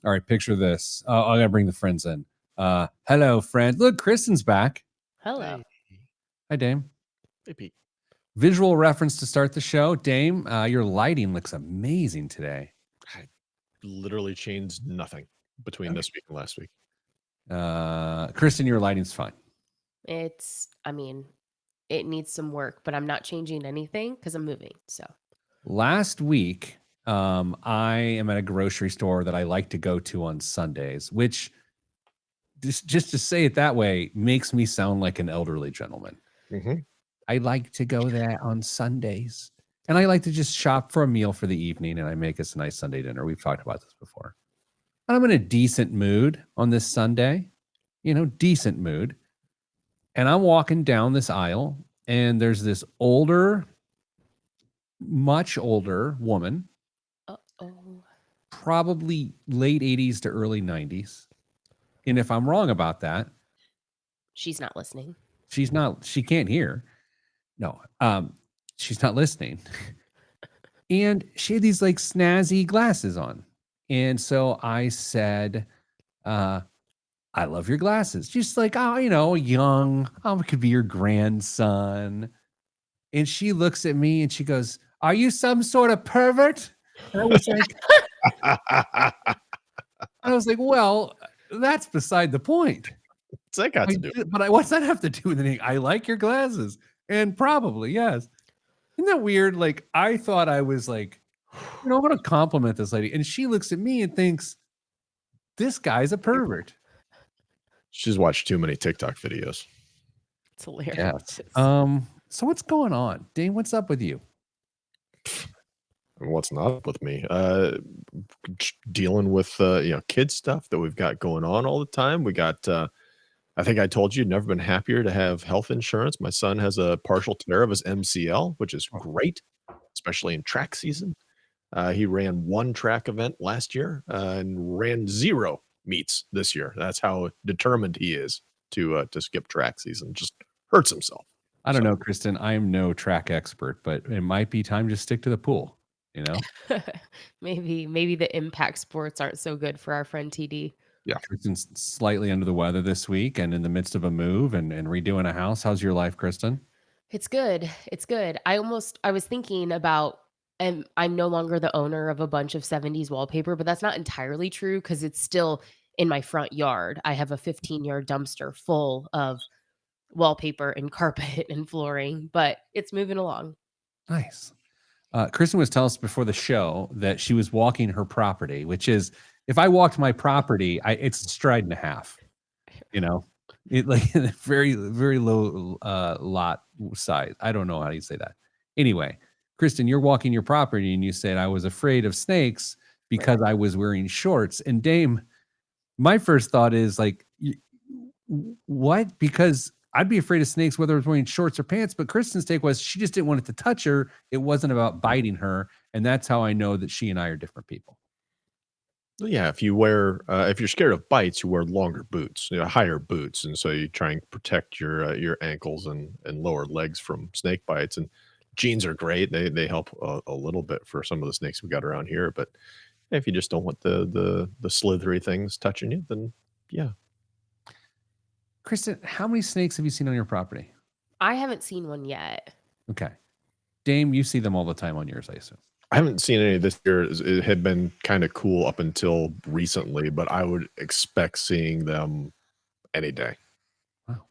All right, picture this. I gotta bring the friends in. Hello, friends. Look, Kristen's back. Hello. Hi, Dame. Hey, Pete. Visual reference to start the show. Dame, your lighting looks amazing today. I literally changed nothing between this week and last week. Kristen, your lighting's fine. It needs some work, but I'm not changing anything because I'm moving. So Last week, I am at a grocery store that I like to go to on Sundays, which just to say it that way makes me sound like an elderly gentleman. Mm-hmm. I like to go there on Sundays, and I like to just shop for a meal for the evening, and I make us a nice Sunday dinner. We've talked about this before. I'm in a decent mood on this Sunday, decent mood. And I'm walking down this aisle, and there's this much older woman, probably late 80s to early 90s. And if I'm wrong about that, she's not listening. She can't hear. No, she's not listening. And she had these like snazzy glasses on. And so I said, I love your glasses. Just like, young, it could be your grandson. And she looks at me and she goes, are you some sort of pervert? And I was like, well, that's beside the point. What's that got to do? But what's that have to do with anything? I like your glasses. And probably, yes. Isn't that weird? Like, I thought I was like, I'm going to compliment this lady. And she looks at me and thinks, this guy's a pervert. She's watched too many TikTok videos. It's hilarious. Yes. So what's going on? Dane, what's up with you? What's not up with me? Dealing with kid stuff that we've got going on all the time. We got I think I told you, never been happier to have health insurance. My son has a partial tear of his MCL, which is great, especially in track season. He ran one track event last year and ran 0 meets this year. That's how determined he is to skip track season. Just hurts himself. I don't know, Kristen. I am no track expert, but it might be time to stick to the pool. Maybe the impact sports aren't so good for our friend TD. Yeah, Kristen's slightly under the weather this week and in the midst of a move and redoing a house. How's your life, Kristen? It's good. It's good. I was thinking about, and I'm no longer the owner of a bunch of 70s wallpaper, but that's not entirely true because it's still in my front yard. I have a 15-yard dumpster full of wallpaper and carpet and flooring, but it's moving along. Nice. Kristen was telling us before the show that she was walking her property, which is, if I walked my property, it's a stride and a half. It like very, very low lot size. I don't know how you say that. Anyway, Kristen, you're walking your property and you said, I was afraid of snakes because I was wearing shorts. And Dame, my first thought is like, what? Because I'd be afraid of snakes whether I was wearing shorts or pants. But Kristen's take was she just didn't want it to touch her. It wasn't about biting her. And that's how I know that she and I are different people. Yeah, if you're scared of bites, you wear longer boots, higher boots, and so you try and protect your ankles and lower legs from snake bites. And jeans are great; they help a little bit for some of the snakes we got around here. But if you just don't want the slithery things touching you, then yeah. Kristen, how many snakes have you seen on your property? I haven't seen one yet. Okay, Dame, you see them all the time on yours, I assume. I haven't seen any this year. It had been kind of cool up until recently, but I would expect seeing them any day. Wow.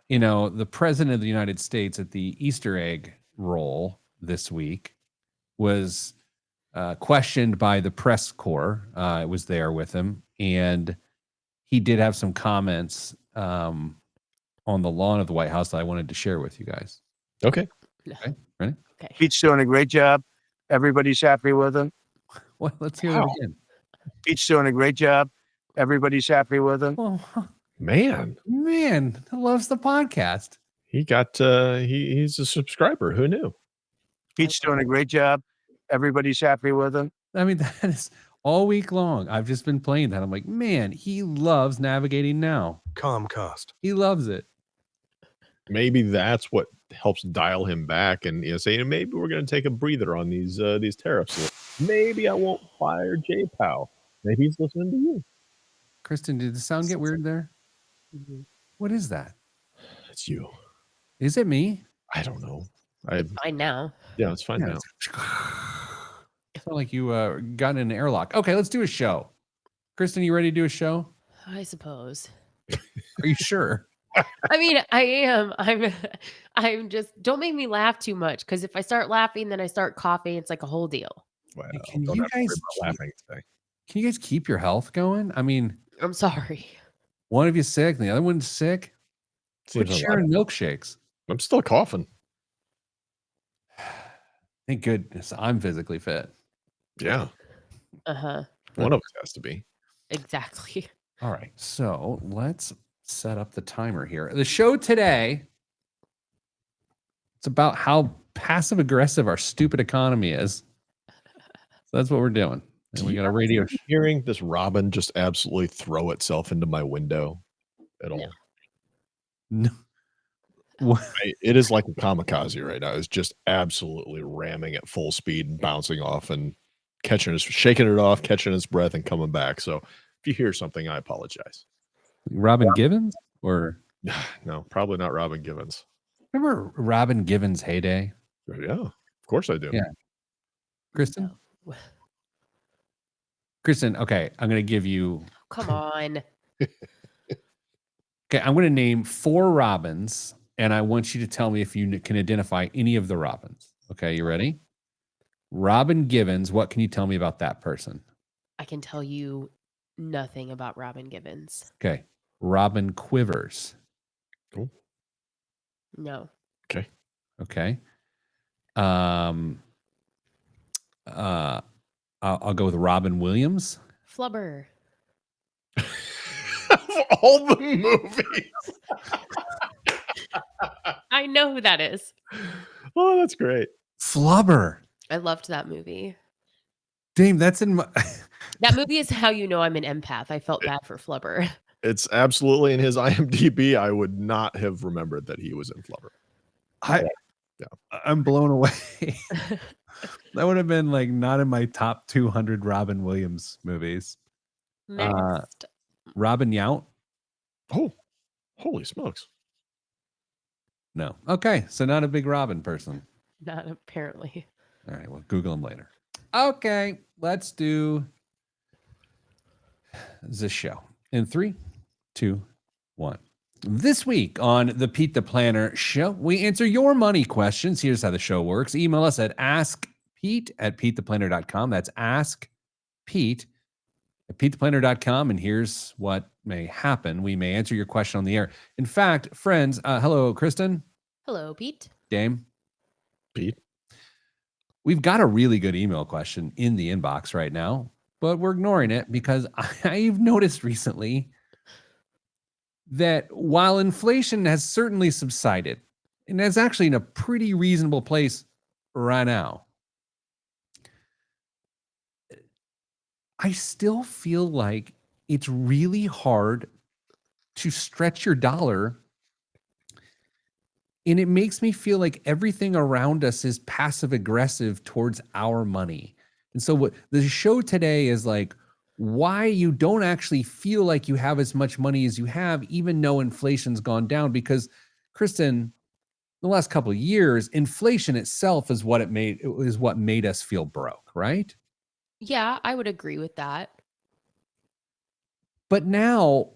The president of the United States at the Easter egg roll this week was questioned by the press corps. It was there with him, and he did have some comments on the lawn of the White House that I wanted to share with you guys. Okay. Okay, ready? Okay. Pete's doing a great job. Everybody's happy with him. Well, let's hear that again. Pete's doing a great job. Everybody's happy with him. Well, man, loves the podcast. He got he's a subscriber. Who knew? Pete's doing a great job. Everybody's happy with him. I mean, that is all week long. I've just been playing that. I'm like, man, he loves navigating now. Comcast. He loves it. Maybe that's what helps dial him back and say, maybe we're going to take a breather on these tariffs. Maybe I won't fire J-Pow. Maybe he's listening to you. Kristen, did the sound get weird there? Mhm. What is that? It's you. Is it me? I don't know. It's fine now. Yeah, it's fine Yeah, now. It's not like you got in an airlock. Okay, let's do a show. Kristen, you ready to do a show? I suppose. Are you sure? I mean, I am. I'm just don't make me laugh too much because if I start laughing, then I start coughing. It's like a whole deal. Well, Hey, can don't you have to worry guys about laughing today. Can you guys keep your health going? I mean, I'm sorry. one of you sick, and the other one's sick. Seems Quit a lot. sharing milkshakes. I'm still coughing. Thank goodness I'm physically fit. Yeah, Uh-huh. one of us has to be. Exactly. All right, so let's set up the timer here. The show today, it's about how passive aggressive our stupid economy is. So that's what we're doing. And we got a radio. Hearing this robin just absolutely throw itself into my window at all. No. What? It is like a kamikaze right now. It's just absolutely ramming at full speed and bouncing off and shaking it off, catching its breath and coming back. So if you hear something, I apologize. Robin Givens? Or No, probably not Robin Givens. remember Robin Givens' heyday? Yeah, of course I do. Yeah. Kristen? No. Kristen, okay, I'm going to give you. Come on. Okay, I'm going to name 4 Robins, and I want you to tell me if you can identify any of the Robins. Okay, you ready? Robin Givens, what can you tell me about that person? I can tell you nothing about Robin Givens. Okay, Robin Quivers. Cool. No. Okay. Okay. I'll go with Robin Williams. Flubber. All the movies. I know who that is. Oh, that's great. Flubber. I loved that movie. Damn, that's in my. That movie is how you know I'm an empath. I felt bad for Flubber. It's absolutely in his IMDb. I would not have remembered that he was in Flubber. I'm blown away. That would have been like not in my top 200 Robin Williams movies. Next. Robin Yount? Oh, holy smokes. No. Okay, so not a big Robin person. Not apparently. All right, we'll Google him later. Okay, let's do this show in 3, 2, 1. This week on the Pete the Planner show, we answer your money questions. Here's how the show works. Email us at askpete@petetheplanner.com. That's askpete@petetheplanner.com. And here's what may happen. We may answer your question on the air. In fact, friends, hello, Kristen. Hello, Pete. Dame. Pete. We've got a really good email question in the inbox right now, but we're ignoring it because I've noticed recently that while inflation has certainly subsided, and is actually in a pretty reasonable place right now, I still feel like it's really hard to stretch your dollar. And it makes me feel like everything around us is passive aggressive towards our money. And so what the show today is like, why you don't actually feel like you have as much money as you have, even though inflation's gone down. Because Kristen, the last couple of years, inflation itself is what made us feel broke, right? Yeah, I would agree with that. But now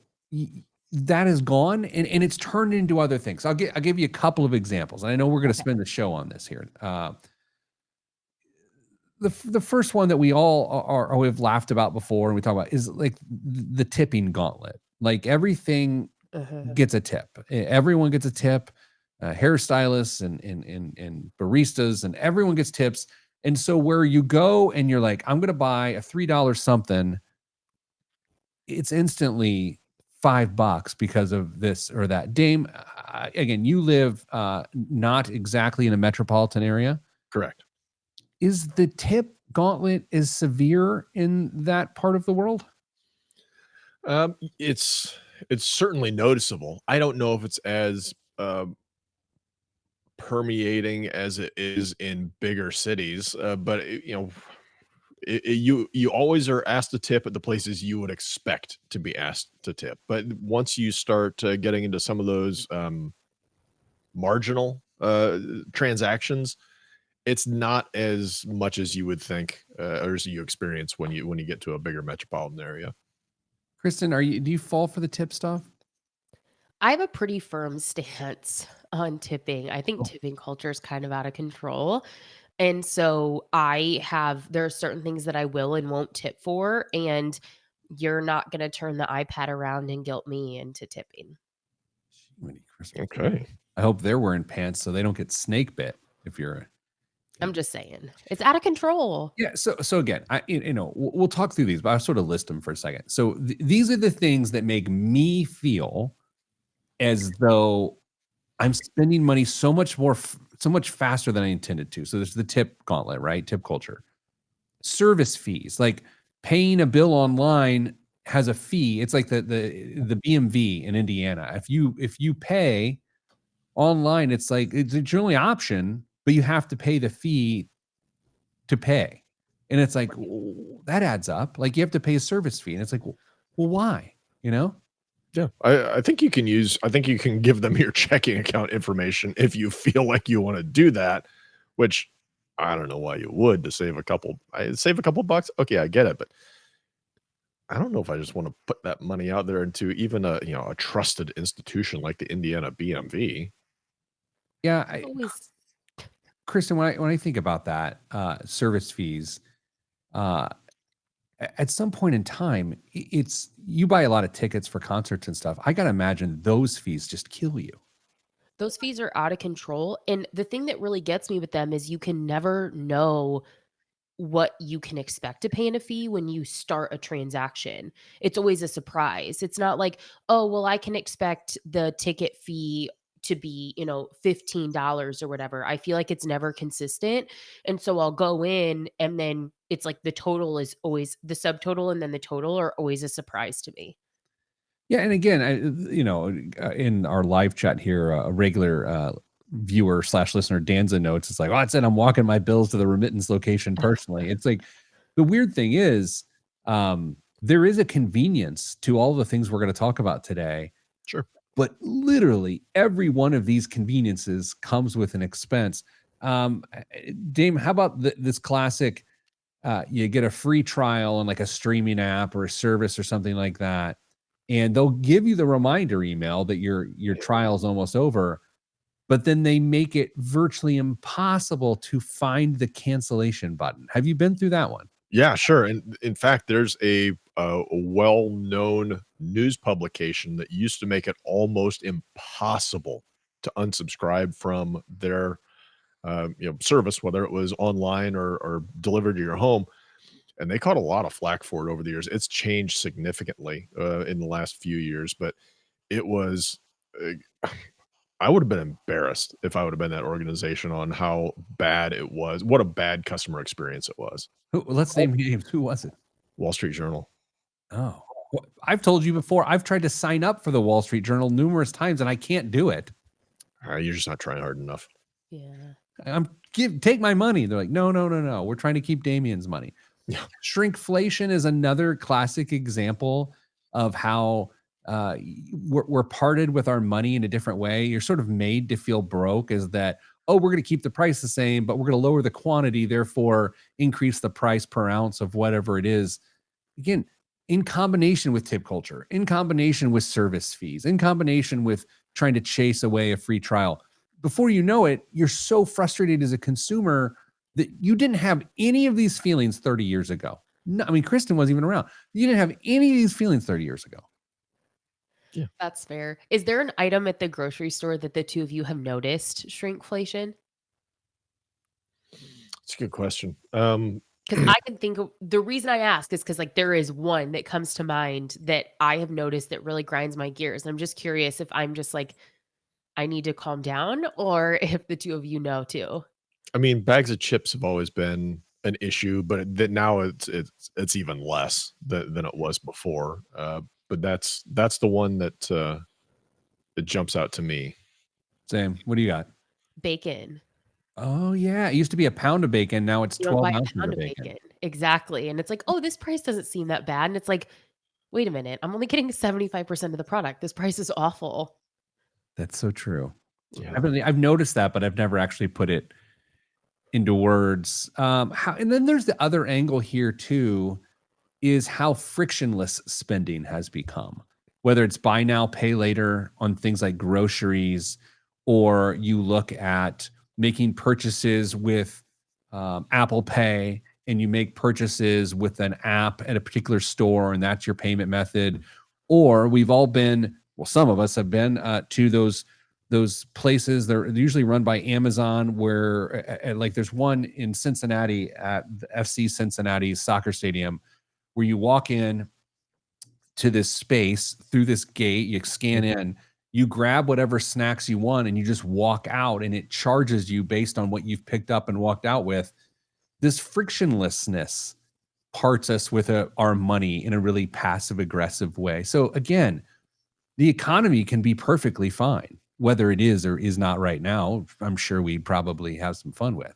that is gone and it's turned into other things. I'll give you a couple of examples. And I know we're going to spend the show on this here. The first one that we all we've laughed about before and we talk about is like the tipping gauntlet. Like everything gets a tip. Everyone gets a tip. Hairstylists and baristas and everyone gets tips. And so where you go and you're like, I'm going to buy a $3 something, it's instantly $5 because of this or that. Dame, again, you live not exactly in a metropolitan area. Correct. Is the tip gauntlet as severe in that part of the world? It's certainly noticeable. I don't know if it's as permeating as it is in bigger cities, but you always are asked to tip at the places you would expect to be asked to tip. But once you start getting into some of those marginal transactions, it's not as much as you would think or as you experience when you get to a bigger metropolitan area. Kristen, do you fall for the tip stuff? I have a pretty firm stance on tipping. I think Oh. tipping culture is kind of out of control. And so there are certain things that I will and won't tip for. And you're not going to turn the iPad around and guilt me into tipping. Jiminy Christmas. Okay. I hope they're wearing pants so they don't get snake bit if you're I'm just saying it's out of control. Yeah. So again, we'll talk through these, but I'll sort of list them for a second. So these are the things that make me feel as though I'm spending money so much faster than I intended to. So there's the tip gauntlet, right? Tip culture, service fees, like paying a bill online has a fee. It's like the BMV in Indiana. If you pay online, it's like it's your only option, but you have to pay the fee to pay. And it's like, that adds up. Like you have to pay a service fee. And it's like, well, why? Yeah, I think you can give them your checking account information if you feel like you want to do that, which I don't know why you would to save a couple bucks. Okay, I get it, but I don't know if I just want to put that money out there into even a trusted institution like the Indiana BMV. Yeah. Always. Kristen, when I think about that, service fees, at some point in time, it's you buy a lot of tickets for concerts and stuff. I got to imagine those fees just kill you. Those fees are out of control. And the thing that really gets me with them is you can never know what you can expect to pay in a fee when you start a transaction. It's always a surprise. It's not like, oh, well, I can expect the ticket fee to be, $15 or whatever. I feel like it's never consistent. And so I'll go in and then it's like the total is always the subtotal and then the total are always a surprise to me. Yeah, and again, in our live chat here, a regular viewer / listener, Danza notes, it's like, oh, it said I'm walking my bills to the remittance location personally. It's like the weird thing is, there is a convenience to all the things we're going to talk about today. Sure. But literally every one of these conveniences comes with an expense. Dame, how about this classic? You get a free trial on like a streaming app or a service or something like that, and they'll give you the reminder email that your trial is almost over, but then they make it virtually impossible to find the cancellation button. Have you been through that one? Yeah, sure. And in fact, there's a well-known news publication that used to make it almost impossible to unsubscribe from their service, whether it was online or delivered to your home. And they caught a lot of flack for it over the years. It's changed significantly in the last few years, but it was. I would have been embarrassed if I would have been that organization on how bad it was. What a bad customer experience it was. Let's name names. Who was it? Wall Street Journal. Oh, well, I've told you before, I've tried to sign up for the Wall Street Journal numerous times and I can't do it. You're just not trying hard enough. Yeah. Take my money. They're like, no. We're trying to keep Damien's money. Yeah. Shrinkflation is another classic example of how we're parted with our money in a different way. You're sort of made to feel broke, is that, oh, we're going to keep the price the same, but we're going to lower the quantity, therefore increase the price per ounce of whatever it is. Again, in combination with tip culture, in combination with service fees, in combination with trying to chase away a free trial. Before you know it, you're so frustrated as a consumer that you didn't have any of these feelings 30 years ago. No, I mean, Kristen wasn't even around. You didn't have any of these feelings 30 years ago. Yeah. That's fair. Is there an item at the grocery store that the two of you have noticed shrinkflation? It's a good question. Because I can think of the reason I ask is because like there is one that comes to mind that I have noticed that really grinds my gears. I'm just curious if I'm just like, I need to calm down or if the two of you know too. I mean, bags of chips have always been an issue, but that now it's even less than it was before. But that's the one that it jumps out to me. Sam, what do you got? Bacon. Oh yeah, it used to be a pound of bacon. Now it's You don't 12 buy a ounces pound of of bacon. bacon. Exactly. And it's like, oh, this price doesn't seem that bad. And it's like, wait a minute, I'm only getting 75% of the product. This price is awful. That's so true. Yeah. I've noticed that, but I've never actually put it into words. And then there's the other angle here too, is how frictionless spending has become. Whether it's buy now, pay later on things like groceries, or you look at making purchases with Apple Pay, and you make purchases with an app at a particular store, and that's your payment method. Or we've all been, well, some of us have been to those places. They're usually run by Amazon, where like there's one in Cincinnati at the FC Cincinnati soccer stadium, where you walk in to this space through this gate, you scan in, you grab whatever snacks you want, and you just walk out, and it charges you based on what you've picked up and walked out with. This frictionlessness parts us with our money in a really passive aggressive way. So again, the economy can be perfectly fine. Whether it is or is not right now, I'm sure we'd probably have some fun with.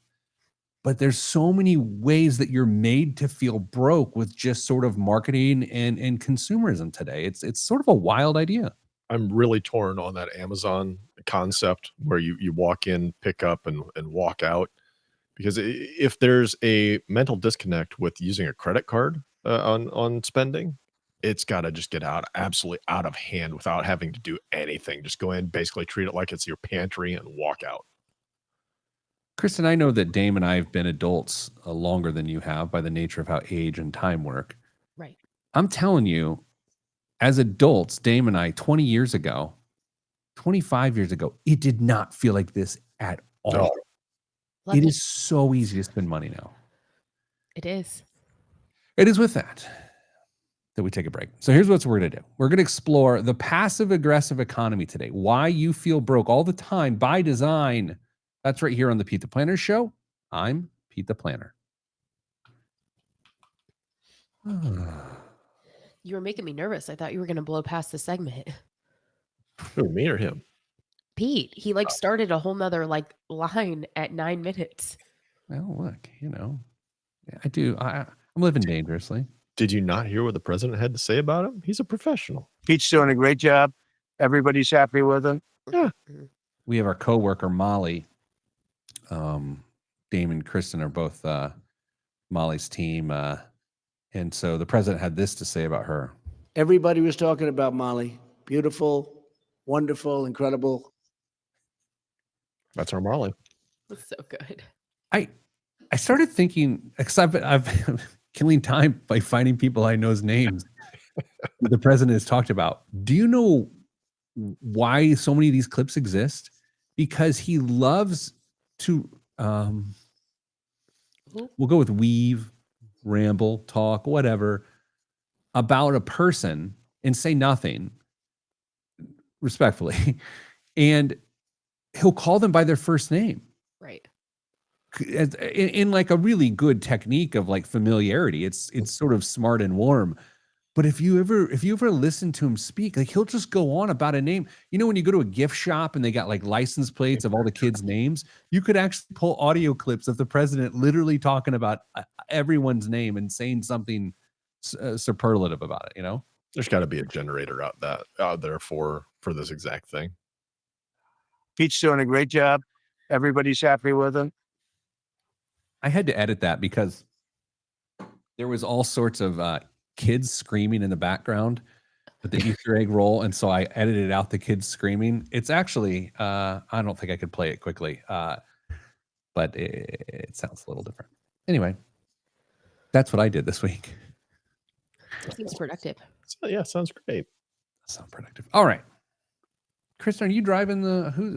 But there's so many ways that you're made to feel broke with just sort of marketing and consumerism today. It's sort of a wild idea. I'm really torn on that Amazon concept where you walk in, pick up, and walk out. Because if there's a mental disconnect with using a credit card on spending, it's got to just get absolutely out of hand without having to do anything. Just go in, basically treat it like it's your pantry, and walk out. Kristen, I know that Dame and I have been adults longer than you have by the nature of how age and time work. Right. I'm telling you, as adults, Dame and I, 20 years ago, 25 years ago, it did not feel like this at all. No. Love It it. is so easy to spend money now. It is. It is with that we take a break. So here's what we're going to do. We're going to explore the passive aggressive economy today. Why you feel broke all the time by design. That's right here on the Pete the Planner Show. I'm Pete the Planner. You were making me nervous. I thought you were going to blow past the segment. Who, me or him? Pete, he like started a whole nother like line at 9 minutes. Well, look, I do. I'm living dangerously. Did you not hear what the president had to say about him? He's a professional. Pete's doing a great job. Everybody's happy with him. Yeah. We have our coworker, Molly. Dame and Kristen are both Molly's team. And so the president had this to say about her. Everybody was talking about Molly. Beautiful, wonderful, incredible. That's our Molly. That's so good. I started thinking, because I've been killing time by finding people I know's names that the president has talked about. Do you know why so many of these clips exist? Because he loves to, we'll go with weave, ramble, talk, whatever, about a person and say nothing respectfully. And he'll call them by their first name. Right. In like a really good technique of like familiarity. It's sort of smart and warm. But if you ever listen to him speak, like he'll just go on about a name. You know, when you go to a gift shop and they got like license plates of all the kids' names, you could actually pull audio clips of the president literally talking about everyone's name and saying something superlative about it. There's got to be a generator out there for this exact thing. Pete's doing a great job. Everybody's happy with him. I had to edit that because there was all sorts of kids screaming in the background with the Easter egg roll. And so I edited out the kids screaming. It's actually, I don't think I could play it quickly, but it sounds a little different. Anyway, that's what I did this week. Seems productive. So, yeah, sounds great. Sounds productive. All right. Kristen, are you driving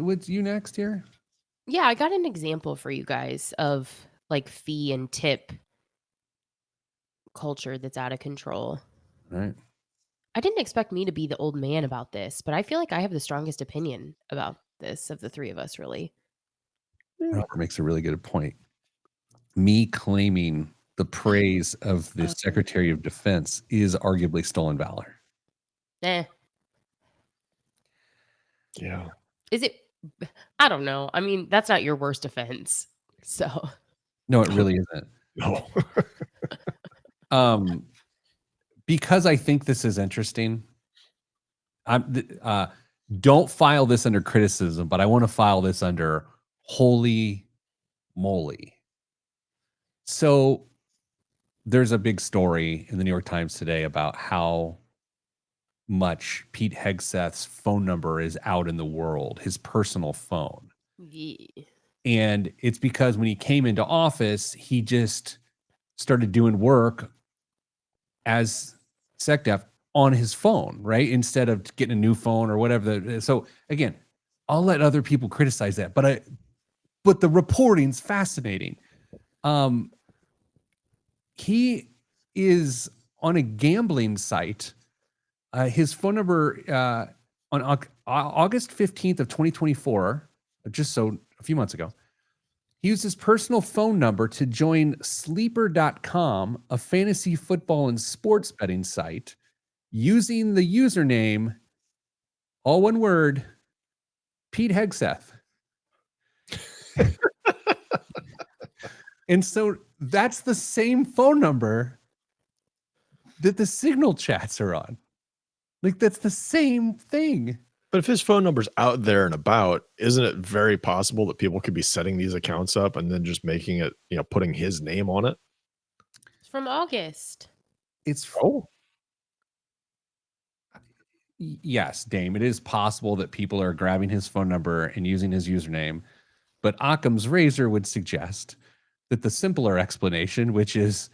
what's you next here? Yeah, I got an example for you guys of like fee and tip culture that's out of control. All right. I didn't expect me to be the old man about this, but I feel like I have the strongest opinion about this of the three of us, really. Robert makes a really good point. Me claiming the praise of the Secretary of Defense is arguably stolen valor. Eh. Yeah. Is it I don't know. I mean, that's not your worst offense. So No, it really isn't. No. Because I think this is interesting. Don't file this under criticism, but I want to file this under holy moly. So there's a big story in the New York Times today about how much Pete Hegseth's phone number is out in the world, his personal phone. yeah. And it's because when he came into office, he just started doing work as SecDef on his phone, right? Instead of getting a new phone or whatever. So again, I'll let other people criticize that, but the reporting's fascinating. He is on a gambling site. His phone number on August 15th of 2024, just so a few months ago, he used his personal phone number to join sleeper.com, a fantasy football and sports betting site, using the username, all one word, Pete Hegseth. And so that's the same phone number that the Signal chats are on. Like, that's the same thing. But if his phone number's out there and about, isn't it very possible that people could be setting these accounts up and then just making it, putting his name on it? It's from August. It's Oh, yes, Dame. It is possible that people are grabbing his phone number and using his username, but Occam's razor would suggest that the simpler explanation, which is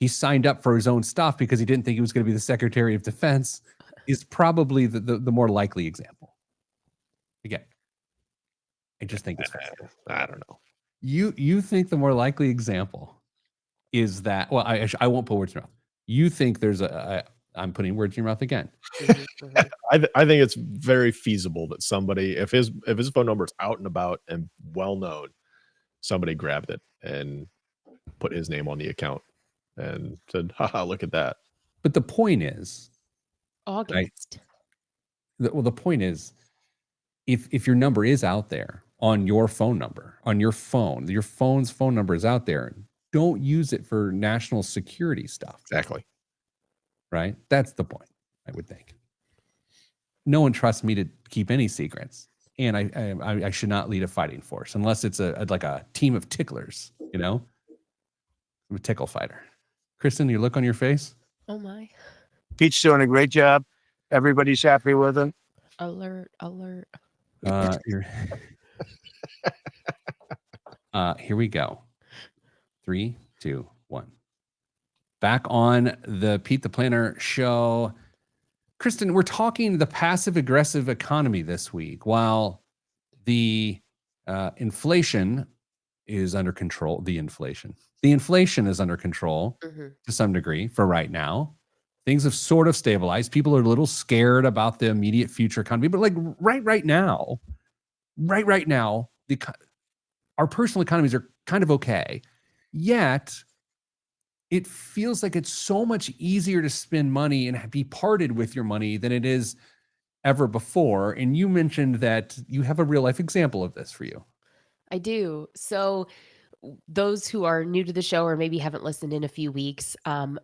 he signed up for his own stuff because he didn't think he was going to be the Secretary of Defense, is probably the more likely example. Again, I just think it's fascinating. I don't know. You think the more likely example is that, well, I won't put words in your mouth. You think there's I'm putting words in your mouth again. I think it's very feasible that somebody, if his phone number is out and about and well known, somebody grabbed it and put his name on the account and said, haha, look at that. But the point is, August. the point is, if your number is out there on your phone number, on your phone's phone number is out there, don't use it for national security stuff. Exactly. Right? That's the point, I would think. No one trusts me to keep any secrets. And I should not lead a fighting force unless it's like a team of ticklers, I'm a tickle fighter. Kristen, your look on your face? Oh my. Pete's doing a great job. Everybody's happy with him. Alert. Here we go. 3, 2, 1. Back on the Pete the Planner show. Kristen, we're talking the passive aggressive economy this week. While the inflation is under control, the inflation is under control to some degree for right now. Things have sort of stabilized. People are a little scared about the immediate future economy, but like right now, our personal economies are kind of okay. Yet it feels like it's so much easier to spend money and be parted with your money than it is ever before. And you mentioned that you have a real life example of this for you. I do. So those who are new to the show or maybe haven't listened in a few weeks,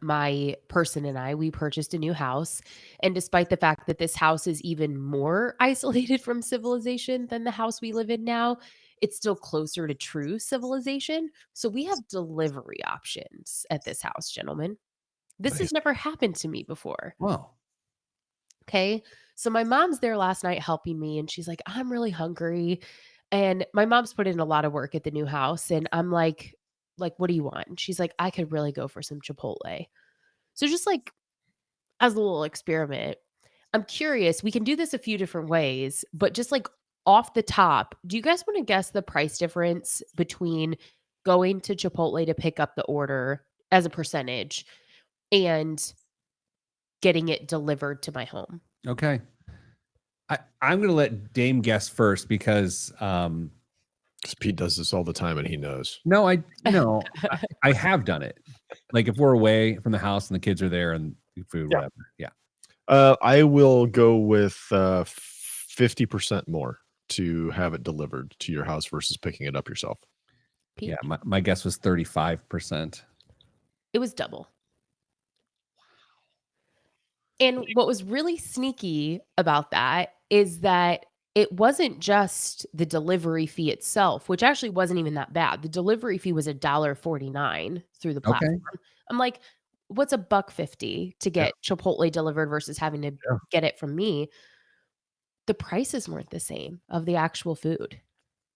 my person and I, we purchased a new house. And despite the fact that this house is even more isolated from civilization than the house we live in now, it's still closer to true civilization. So we have delivery options at this house, gentlemen. This has never happened to me before. Wow. Okay. So my mom's there last night helping me, and she's like, I'm really hungry. And my mom's put in a lot of work at the new house. And I'm like, what do you want? And she's like, I could really go for some Chipotle. So just like as a little experiment, I'm curious. We can do this a few different ways, but just like off the top, do you guys want to guess the price difference between going to Chipotle to pick up the order as a percentage and getting it delivered to my home? Okay. I'm going to let Dame guess first because Pete does this all the time and he knows. no, I have done it. Like if we're away from the house and the kids are there and food, whatever. Yeah. I will go with 50% more. to have it delivered to your house versus picking it up yourself? Peach. Yeah, my guess was 35%. It was double. And what was really sneaky about that is that it wasn't just the delivery fee itself, which actually wasn't even that bad. The delivery fee was $1.49 through the Okay. platform. I'm like, what's $1.50 to get Chipotle delivered versus having to Yeah. get it from me? The prices weren't the same of the actual food.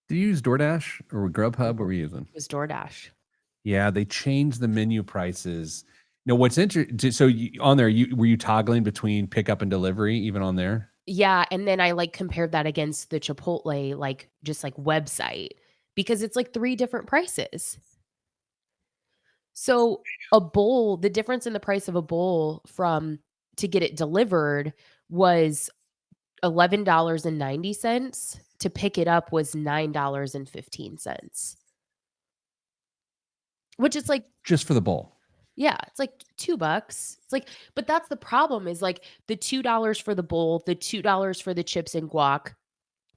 Did you use DoorDash or Grubhub? What were you using? It was DoorDash. Yeah, they changed the menu prices. No, what's interesting? So on there, were you toggling between pickup and delivery even on there? Yeah, and then I like compared that against the Chipotle just website because it's like 3 different prices. So a bowl, the difference in the price of a bowl from to get it delivered was $11.90. To pick it up was $9.15. Which is like, Just for the bowl. yeah, it's like $2. It's like, but that's the problem is like the $2 for the bowl, the $2 for the chips and guac,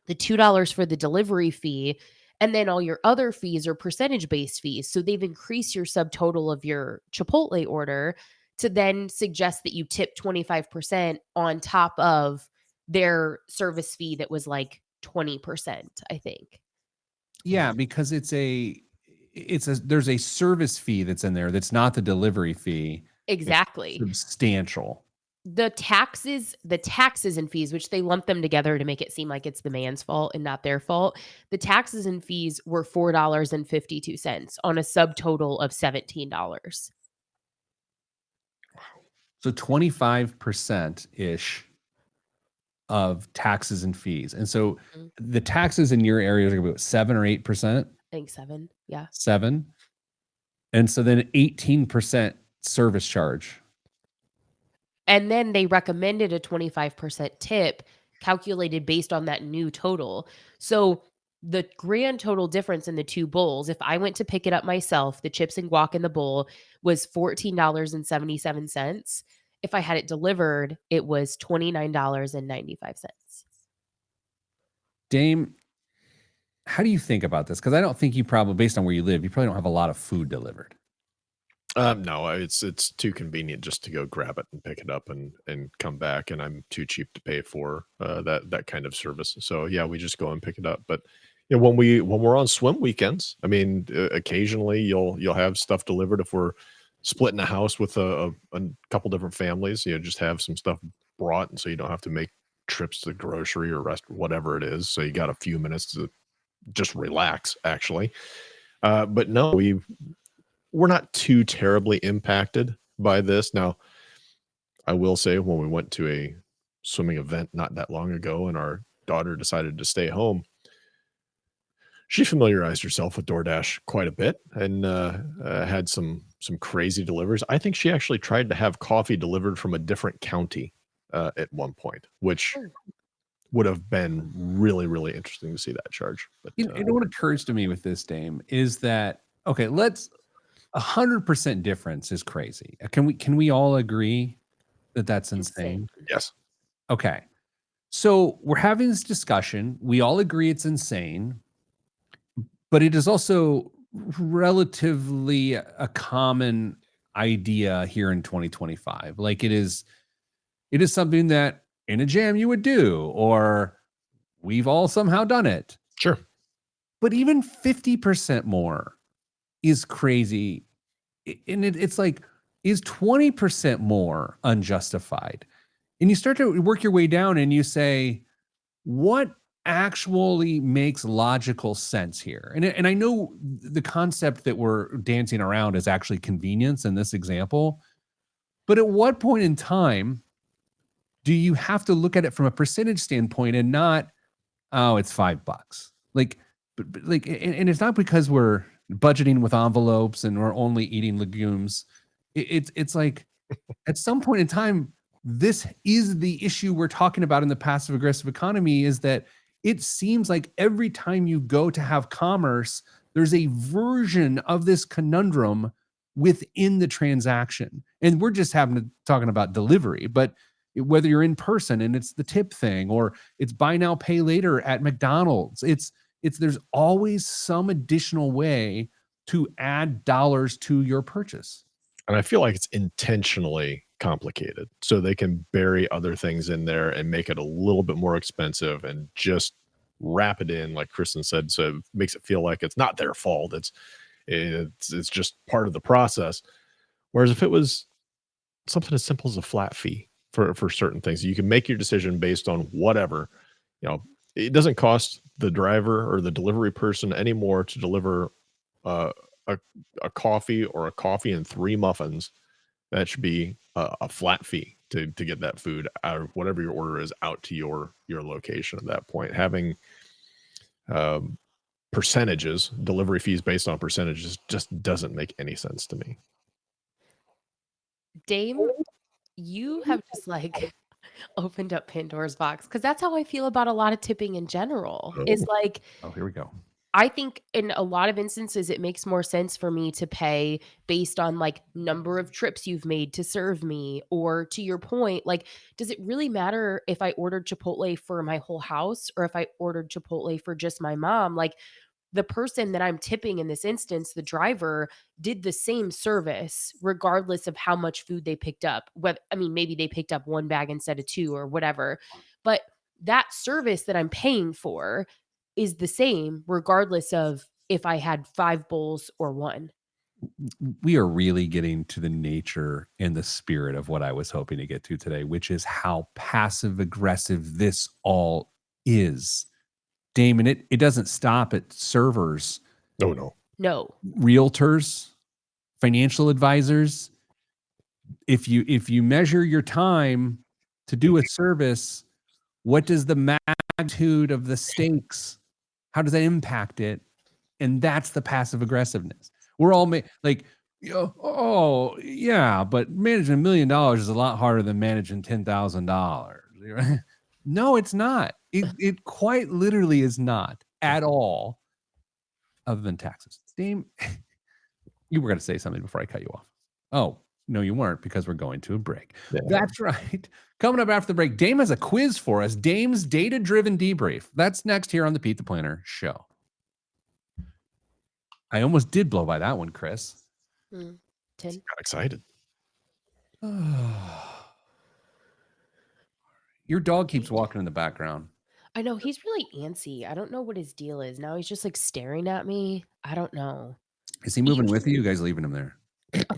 the $2 for the delivery fee, and then all your other fees are percentage-based fees. So they've increased your subtotal of your Chipotle order to then suggest that you tip 25% on top of their service fee that was like 20%, I think. Yeah, because there's a service fee that's in there that's not the delivery fee. It's Exactly. substantial. The taxes and fees, which they lump them together to make it seem like it's the man's fault and not their fault. The taxes and fees were $4.52 on a subtotal of $17. So 25% ish of taxes and fees. And so Mhm. the taxes in your area are going to be 7 or 8%? I think 7. Yeah. 7. And so then 18% service charge. And then they recommended a 25% tip calculated based on that new total. So the grand total difference in the two bowls, if I went to pick it up myself, the chips and guac in the bowl was $14.77. If I had it delivered, it was $29.95. Dame, how do you think about this? Because I don't think you probably, based on where you live, you probably don't have a lot of food delivered. No, it's too convenient just to go grab it and pick it up and come back, and I'm too cheap to pay for that kind of service. So yeah, we just go and pick it up. But when we're on swim weekends, I mean, occasionally you'll have stuff delivered if we're splitting a house with a couple different families. Just have some stuff brought, and so you don't have to make trips to the grocery or rest whatever it is. So you got a few minutes to just relax, actually. But no, we're not too terribly impacted by this. Now, I will say when we went to a swimming event not that long ago and our daughter decided to stay home, she familiarized herself with DoorDash quite a bit and had some crazy deliveries. I think she actually tried to have coffee delivered from a different county at one point, which Oh. would have been really, really interesting to see that charge. But You know what occurs to me with this, Dame, is that, okay, 100% difference is crazy. Can we all agree that that's insane? yes, Okay. So we're having this discussion. We all agree it's insane, but it is also relatively a common idea here in 2025. Like it is something that in a jam you would do, or we've all somehow done it. sure. But even 50% more is crazy. And it's like, is 20% more unjustified? And you start to work your way down and you say, what actually makes logical sense here? And I know the concept that we're dancing around is actually convenience in this example. But at what point in time do you have to look at it from a percentage standpoint and not, oh, it's $5? Like, but like, and it's not because we're budgeting with envelopes and we're only eating legumes. It's like at some point in time, this is the issue we're talking about in the passive aggressive economy, is that it seems like every time you go to have commerce, there's a version of this conundrum within the transaction. And we're just talking about delivery, but whether you're in person and it's the tip thing, or it's buy now, pay later at McDonald's. It's there's always some additional way to add dollars to your purchase. And I feel like it's intentionally complicated so they can bury other things in there and make it a little bit more expensive and just wrap it in, like Kristen said, so it makes it feel like it's not their fault. It's just part of the process. Whereas if it was something as simple as a flat fee for certain things, you can make your decision based on whatever, it doesn't cost the driver or the delivery person anymore to deliver uh, a coffee or a coffee and 3 muffins. That should be a flat fee to get that food out of whatever your order is out to your location at that point. Having percentages, delivery fees based on percentages just doesn't make any sense to me. Dame, you have just like opened up Pandora's box because that's how I feel about a lot of tipping in general. Is Oh. like, Oh, here we go. I think in a lot of instances, it makes more sense for me to pay based on like number of trips you've made to serve me. Or to your point, like, does it really matter if I ordered Chipotle for my whole house or if I ordered Chipotle for just my mom? Like, the person that I'm tipping in this instance, the driver, did the same service regardless of how much food they picked up. Whether, I mean, maybe they picked up 1 bag instead of 2 or whatever. But that service that I'm paying for is the same regardless of if I had 5 bowls or 1. We are really getting to the nature and the spirit of what I was hoping to get to today, which is how passive aggressive this all is. Damon, it doesn't stop at servers, No. No. realtors, financial advisors. If you measure your time to do a service, what does the magnitude of the stakes, how does that impact it? And that's the passive aggressiveness. We're all like, oh yeah, but managing $1 million is a lot harder than managing $10,000. No, it's not. It quite literally is not at all, other than taxes. Dame, you were going to say something before I cut you off. Oh, no, you weren't, because we're going to a break. Yeah. That's right. Coming up after the break, Dame has a quiz for us. Dame's data-driven debrief. That's next here on the Pete the Planner Show. I almost did blow by that one, Chris. 10. Got excited. Your dog keeps walking in the background. I know he's really antsy. I don't know what his deal is. Now he's just like staring at me. I don't know. Is he moving with you? You guys leaving him there? Oh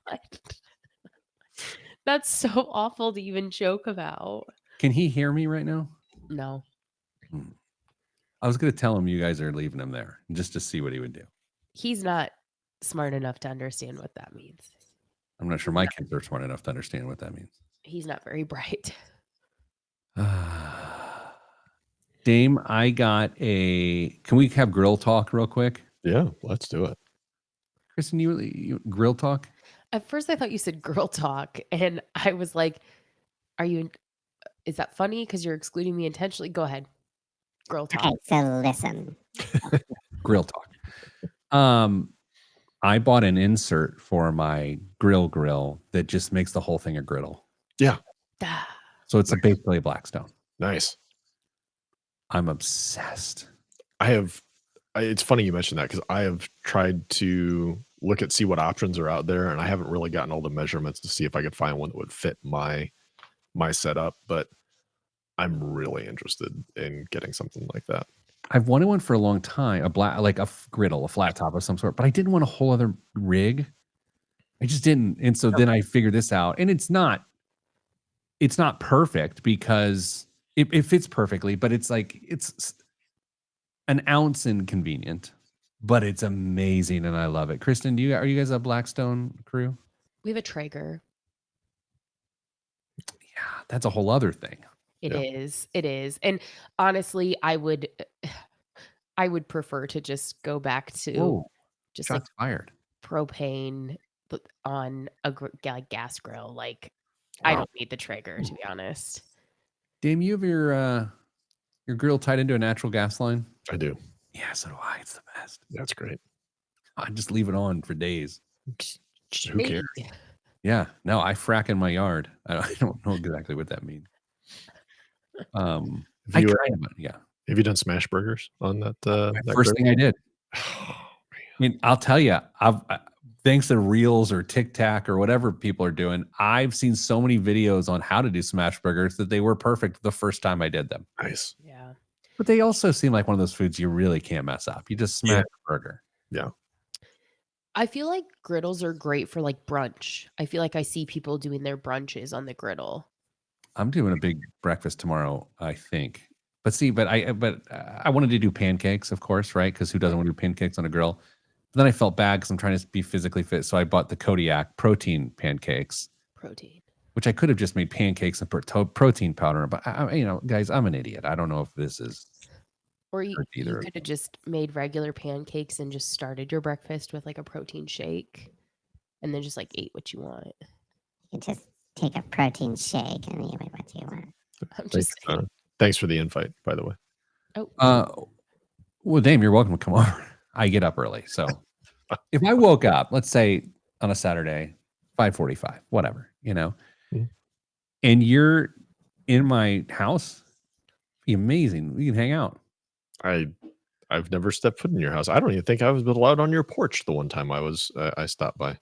God. That's so awful to even joke about. Can he hear me right now? No. I was going to tell him you guys are leaving him there just to see what he would do. He's not smart enough to understand what that means. I'm not sure my kids are smart enough to understand what that means. He's not very bright. Dame, I got can we have grill talk real quick? Yeah, let's do it. Kristen, you grill talk? At first I thought you said girl talk and I was like, is that funny because you're excluding me intentionally? Go ahead. Girl talk. Okay, so listen. Grill talk. I bought an insert for my grill that just makes the whole thing a griddle. Yeah. So it's basically a Blackstone. Nice. I'm obsessed. It's funny you mentioned that because I have tried to see what options are out there, and I haven't really gotten all the measurements to see if I could find one that would fit my setup, but I'm really interested in getting something like that. I've wanted one for a long time, a griddle, a flat top of some sort, but I didn't want a whole other rig. I just didn't. And so then I figured this out, and it's not perfect because it fits perfectly, but it's an ounce inconvenient, but it's amazing and I love it. Kristen, are you guys a Blackstone crew? We have a Traeger. Yeah, that's a whole other thing. It is. And honestly, I would prefer to just go back to just shots fired. propane on a gas grill. Like, I don't need the Traeger, to be honest. Dame, you have your grill tied into a natural gas line? I do. Yeah, so do I. It's the best. That's great. I just leave it on for days. Who cares? Yeah, no, I frack in my yard. I don't know exactly what that means. Have I you, kind of, yeah. have you done smash burgers on that? That First grill? thing I did. Oh, I mean, I'll tell you, thanks to Reels or TikTok or whatever people are doing, I've seen so many videos on how to do smash burgers that they were perfect the first time I did them. nice. Yeah. But they also seem like one of those foods you really can't mess up. You just smash a burger. Yeah. I feel like griddles are great for like brunch. I feel like I see people doing their brunches on the griddle. I'm doing a big breakfast tomorrow, I think. But see, I wanted to do pancakes, of course, right? Because who doesn't want to do pancakes on a grill? But then I felt bad because I'm trying to be physically fit, so I bought the Kodiak protein pancakes, Protein. which I could have just made pancakes and put protein powder. But guys, I'm an idiot. I don't know if this is Or you either of could have just made regular pancakes and just started your breakfast with like a protein shake and then just like ate what you want. You just take a protein shake and eat what you want. I'm Thanks, just saying. thanks for the invite, by the way. Oh, Well, Dame, you're welcome to come over. I get up early, so if I woke up, let's say on a Saturday, 5:45, whatever, Mhm. and you're in my house, be amazing. We can hang out. I've never stepped foot in your house. I don't even think I was allowed on your porch the one time I stopped by.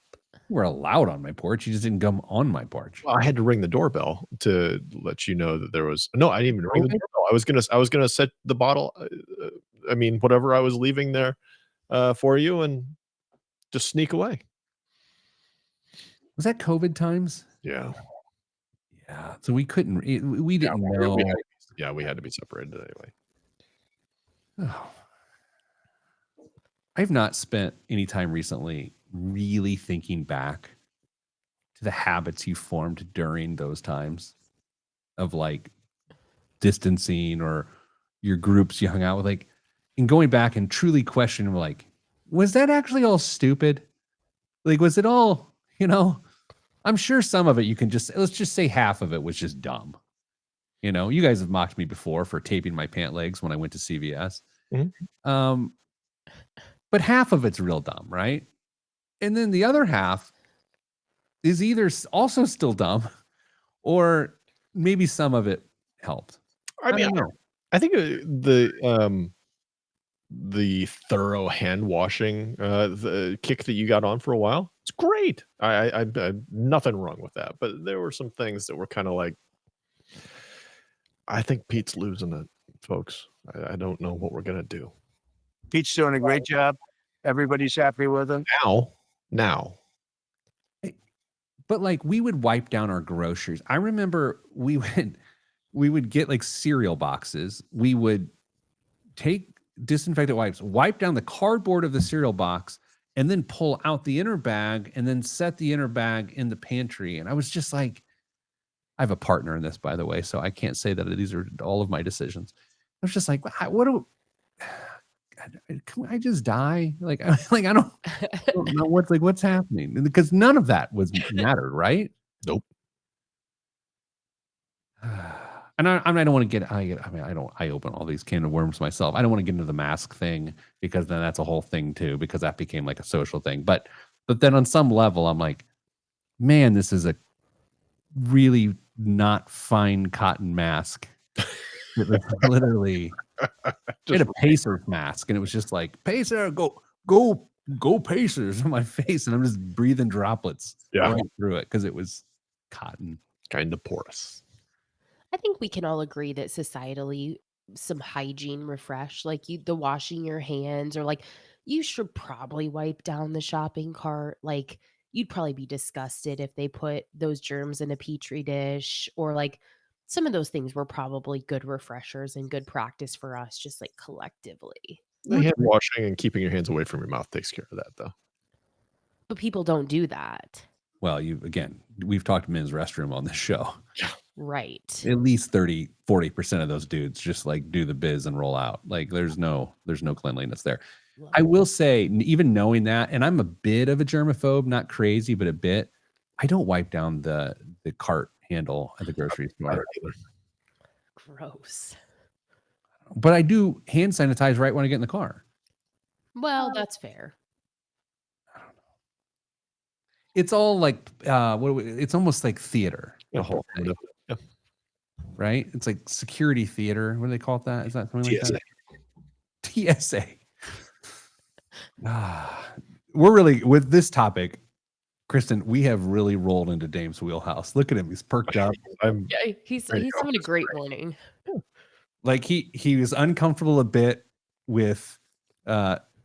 We're allowed on my porch. You just didn't come on my porch. Well, I had to ring the doorbell to let you know that there was no. I didn't even ring the Okay. doorbell. I was gonna set the bottle. I mean, whatever I was leaving there for you, and just sneak away. Was that COVID times? Yeah, Yeah. So we couldn't. We didn't know. we had to be separated anyway. Oh. I've not spent any time recently really thinking back to the habits you formed during those times of like distancing or your groups you hung out with, like, and going back and truly questioning, like, was that actually all stupid? Like, was it all, I'm sure some of it you can just, let's just say half of it was just dumb. You guys have mocked me before for taping my pant legs when I went to CVS. Mhm. But half of it's real dumb, right? And then the other half is either also still dumb or maybe some of it helped. I mean, don't know. I think the thorough hand washing the kick that you got on for a while, it's great. I nothing wrong with that. But there were some things that were kind of like, I think Pete's losing it, folks. I don't know what we're gonna do Pete's doing a great job. Everybody's happy with him. now. But like we would wipe down our groceries. I remember we would get like cereal boxes. We would take disinfectant wipes, wipe down the cardboard of the cereal box, and then pull out the inner bag and then set the inner bag in the pantry. And I was just like, I have a partner in this, by the way, so I can't say that these are all of my decisions. I was just like, what do can I just die? Like, I don't know what's happening, because none of that was mattered, right? Nope. And I don't want to get. I open all these can of worms myself. I don't want to get into the mask thing because then that's a whole thing too. Because that became like a social thing. But then on some level, I'm like, man, this is a really not fine cotton mask. It was literally it had a Pacers mask, and it was just like Pacer, go Pacers on my face, and I'm just breathing droplets right through it because it was cotton, kind of porous. I think we can all agree that societally some hygiene refresh, like the washing your hands, or like you should probably wipe down the shopping cart. Like you'd probably be disgusted if they put those germs in a petri dish, or like some of those things were probably good refreshers and good practice for us, just like collectively. The hand washing and keeping your hands away from your mouth takes care of that, though. But people don't do that. Well, we've talked men's restroom on this show. Right. At least 30-40% of those dudes just like do the biz and roll out. Like there's no cleanliness there. I will say, even knowing that, and I'm a bit of a germaphobe, not crazy, but a bit, I don't wipe down the cart handle at the grocery store. Gross. But I do hand sanitize right when I get in the car. Well, that's fair. it's all like it's almost like theater, Yeah, whole yeah. right? It's like security theater. What do they call that? Is that something like TSA. that? TSA. We're really with this topic, Kristen. We have really rolled into Dame's wheelhouse. Look at him; he's perked up. Yeah, he's having a great morning. Like he was uncomfortable a bit with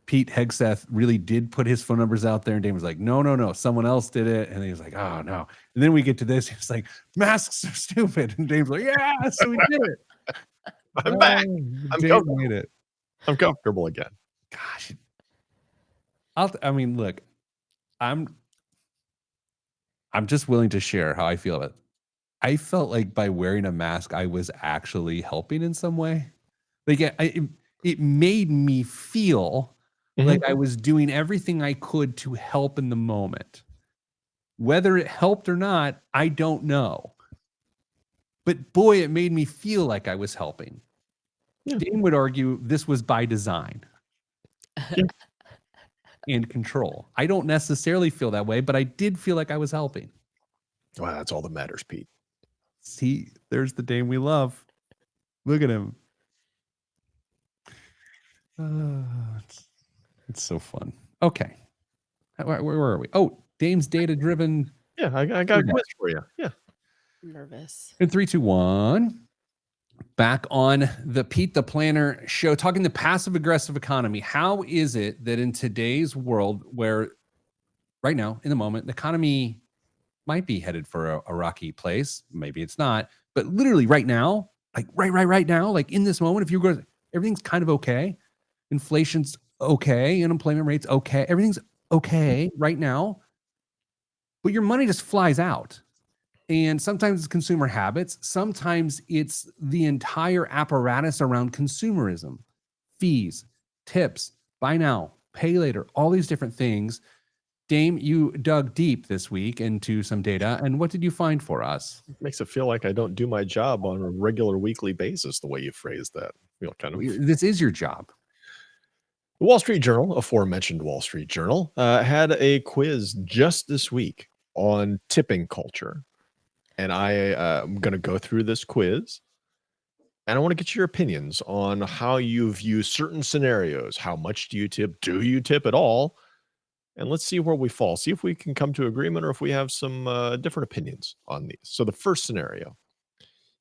Pete Hegseth really did put his phone numbers out there, and Dame was like, no, someone else did it. And he was like, oh no. And then we get to this, he's like, masks are stupid. And Dame's like, yeah, so we did it. I'm back. I'm Dame comfortable. made it. I'm comfortable again. Gosh. I mean, look, I'm just willing to share how I feel about it. I felt like by wearing a mask, I was actually helping in some way. Like it made me feel like I was doing everything I could to help in the moment. Whether it helped or not, I don't know. But boy, it made me feel like I was helping. Yeah. Dane would argue this was by design and control. I don't necessarily feel that way, but I did feel like I was helping. Well, that's all that matters, Pete. See, there's the Dane we love. Look at him. It's so fun. Okay. Where are we? Oh, Dame's data-driven. Yeah, I got a quiz for you. Yeah. I'm nervous. In 3, 2, 1. Back on the Pete the Planner show, talking the passive-aggressive economy. How is it that in today's world, where right now, in the moment, the economy might be headed for a rocky place, maybe it's not, but literally right now, like right now, like in this moment, if you go, everything's kind of okay. Inflation's okay. Unemployment rate's okay. Everything's okay right now. But your money just flies out. And sometimes it's consumer habits. Sometimes it's the entire apparatus around consumerism, fees, tips, buy now, pay later, all these different things. Dame, you dug deep this week into some data. And what did you find for us? It makes it feel like I don't do my job on a regular weekly basis, the way you phrased that. Kind of. This is your job. The Wall Street Journal, aforementioned Wall Street Journal, had a quiz just this week on tipping culture. And I'm going to go through this quiz. And I want to get your opinions on how you view certain scenarios. How much do you tip? Do you tip at all? And let's see where we fall. See if we can come to agreement or if we have some different opinions on these. So the first scenario,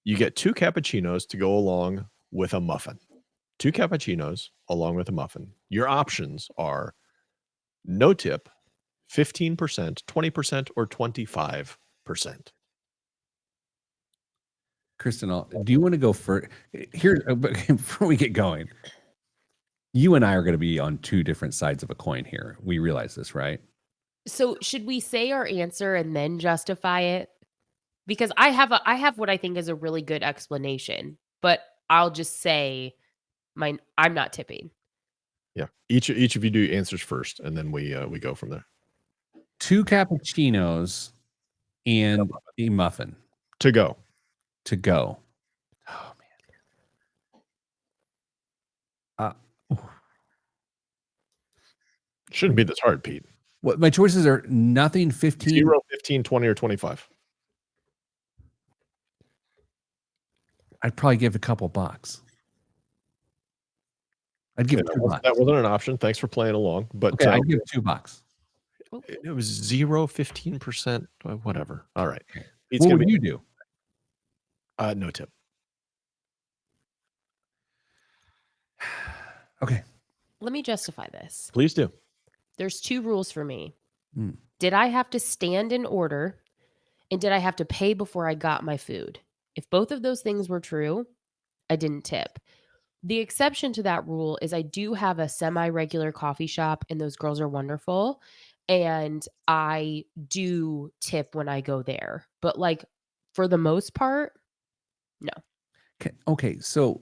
you get 2 cappuccinos to go along with a muffin. 2 cappuccinos along with a muffin. Your options are no tip, 15%, 20%, or 25%. Kristen, do you want to go first? Here, before we get going, you and I are going to be on 2 different sides of a coin here. We realize this, right? So should we say our answer and then justify it? Because I have what I think is a really good explanation, but I'll just say I'm not tipping. Yeah, each of you do answers first, and then we go from there. 2 cappuccinos and a muffin To go. Oh man. Shouldn't be this hard, Pete. What my choices are: nothing, 15, 0, 15, 20, or 25. I'd probably give a couple bucks. I'd give $2. That wasn't an option. Thanks for playing along. But okay, I'd give $2. It was 0, 15%, whatever. All right. What would you do? No tip. Okay. Let me justify this. Please do. There's 2 rules for me. Did I have to stand in order, and did I have to pay before I got my food? If both of those things were true, I didn't tip. The exception to that rule is I do have a semi-regular coffee shop, and those girls are wonderful, and I do tip when I go there. But like for the most part, no. Okay, so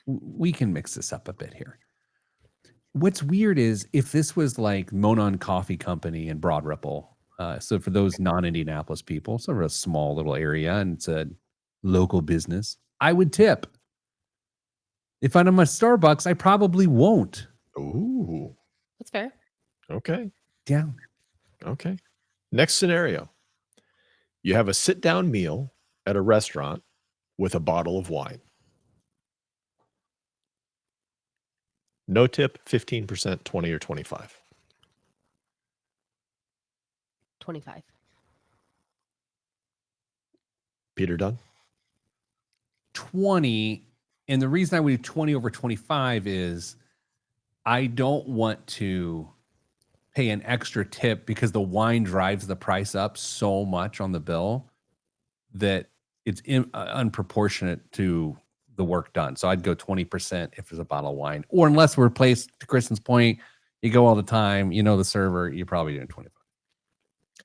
we can mix this up a bit here. What's weird is if this was like Monon Coffee Company in Broad Ripple, so for those non-Indianapolis people, sort of a small little area, and it's a local business, I would tip. If I'm a Starbucks, I probably won't. Ooh. That's fair. Okay. Yeah. Okay. Next scenario. You have a sit-down meal at a restaurant with a bottle of wine. No tip, 15%, 20 or 25. 25. Peter Dunn? 20. And the reason I would do 20 over 25 is I don't want to pay an extra tip because the wine drives the price up so much on the bill that it's unproportionate to the work done. So I'd go 20% if it's a bottle of wine, or unless we're placed, to Kristen's point, you go all the time, you know the server, you're probably doing 25.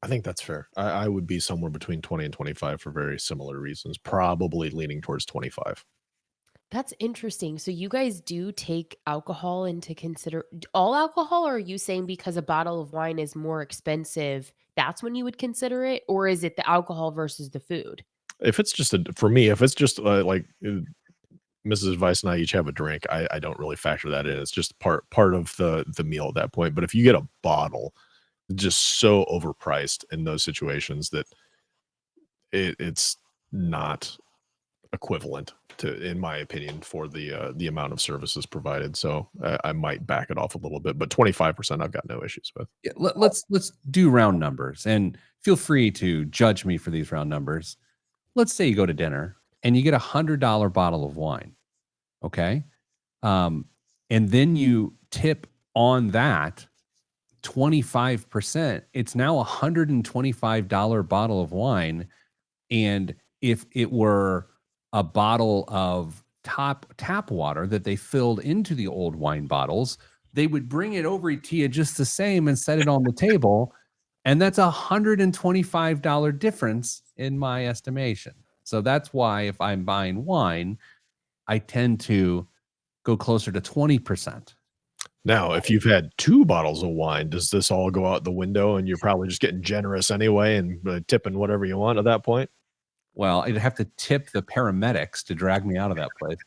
I think that's fair. I would be somewhere between 20 and 25 for very similar reasons, probably leaning towards 25. That's interesting. So you guys do take alcohol into all alcohol, or are you saying because a bottle of wine is more expensive, that's when you would consider it? Or is it the alcohol versus the food? If it's just for me, if it's just like Mrs. Weiss and I each have a drink, I don't really factor that in. It's just part of the meal at that point. But if you get a bottle, just so overpriced in those situations that it's not equivalent to, in my opinion, for the amount of services provided. So I might back it off a little bit, but 25% I've got no issues with. Yeah, let's do round numbers, and feel free to judge me for these round numbers. Let's say you go to dinner and you get $100 bottle of wine, okay, and then you tip on that 25%. It's now $125 bottle of wine, and if it were a bottle of tap water that they filled into the old wine bottles, they would bring it over to you just the same and set it on the table. And that's $125 difference in my estimation. So that's why if I'm buying wine, I tend to go closer to 20%. Now, if you've had 2 bottles of wine, does this all go out the window and you're probably just getting generous anyway and tipping whatever you want at that point? Well, I'd have to tip the paramedics to drag me out of that place.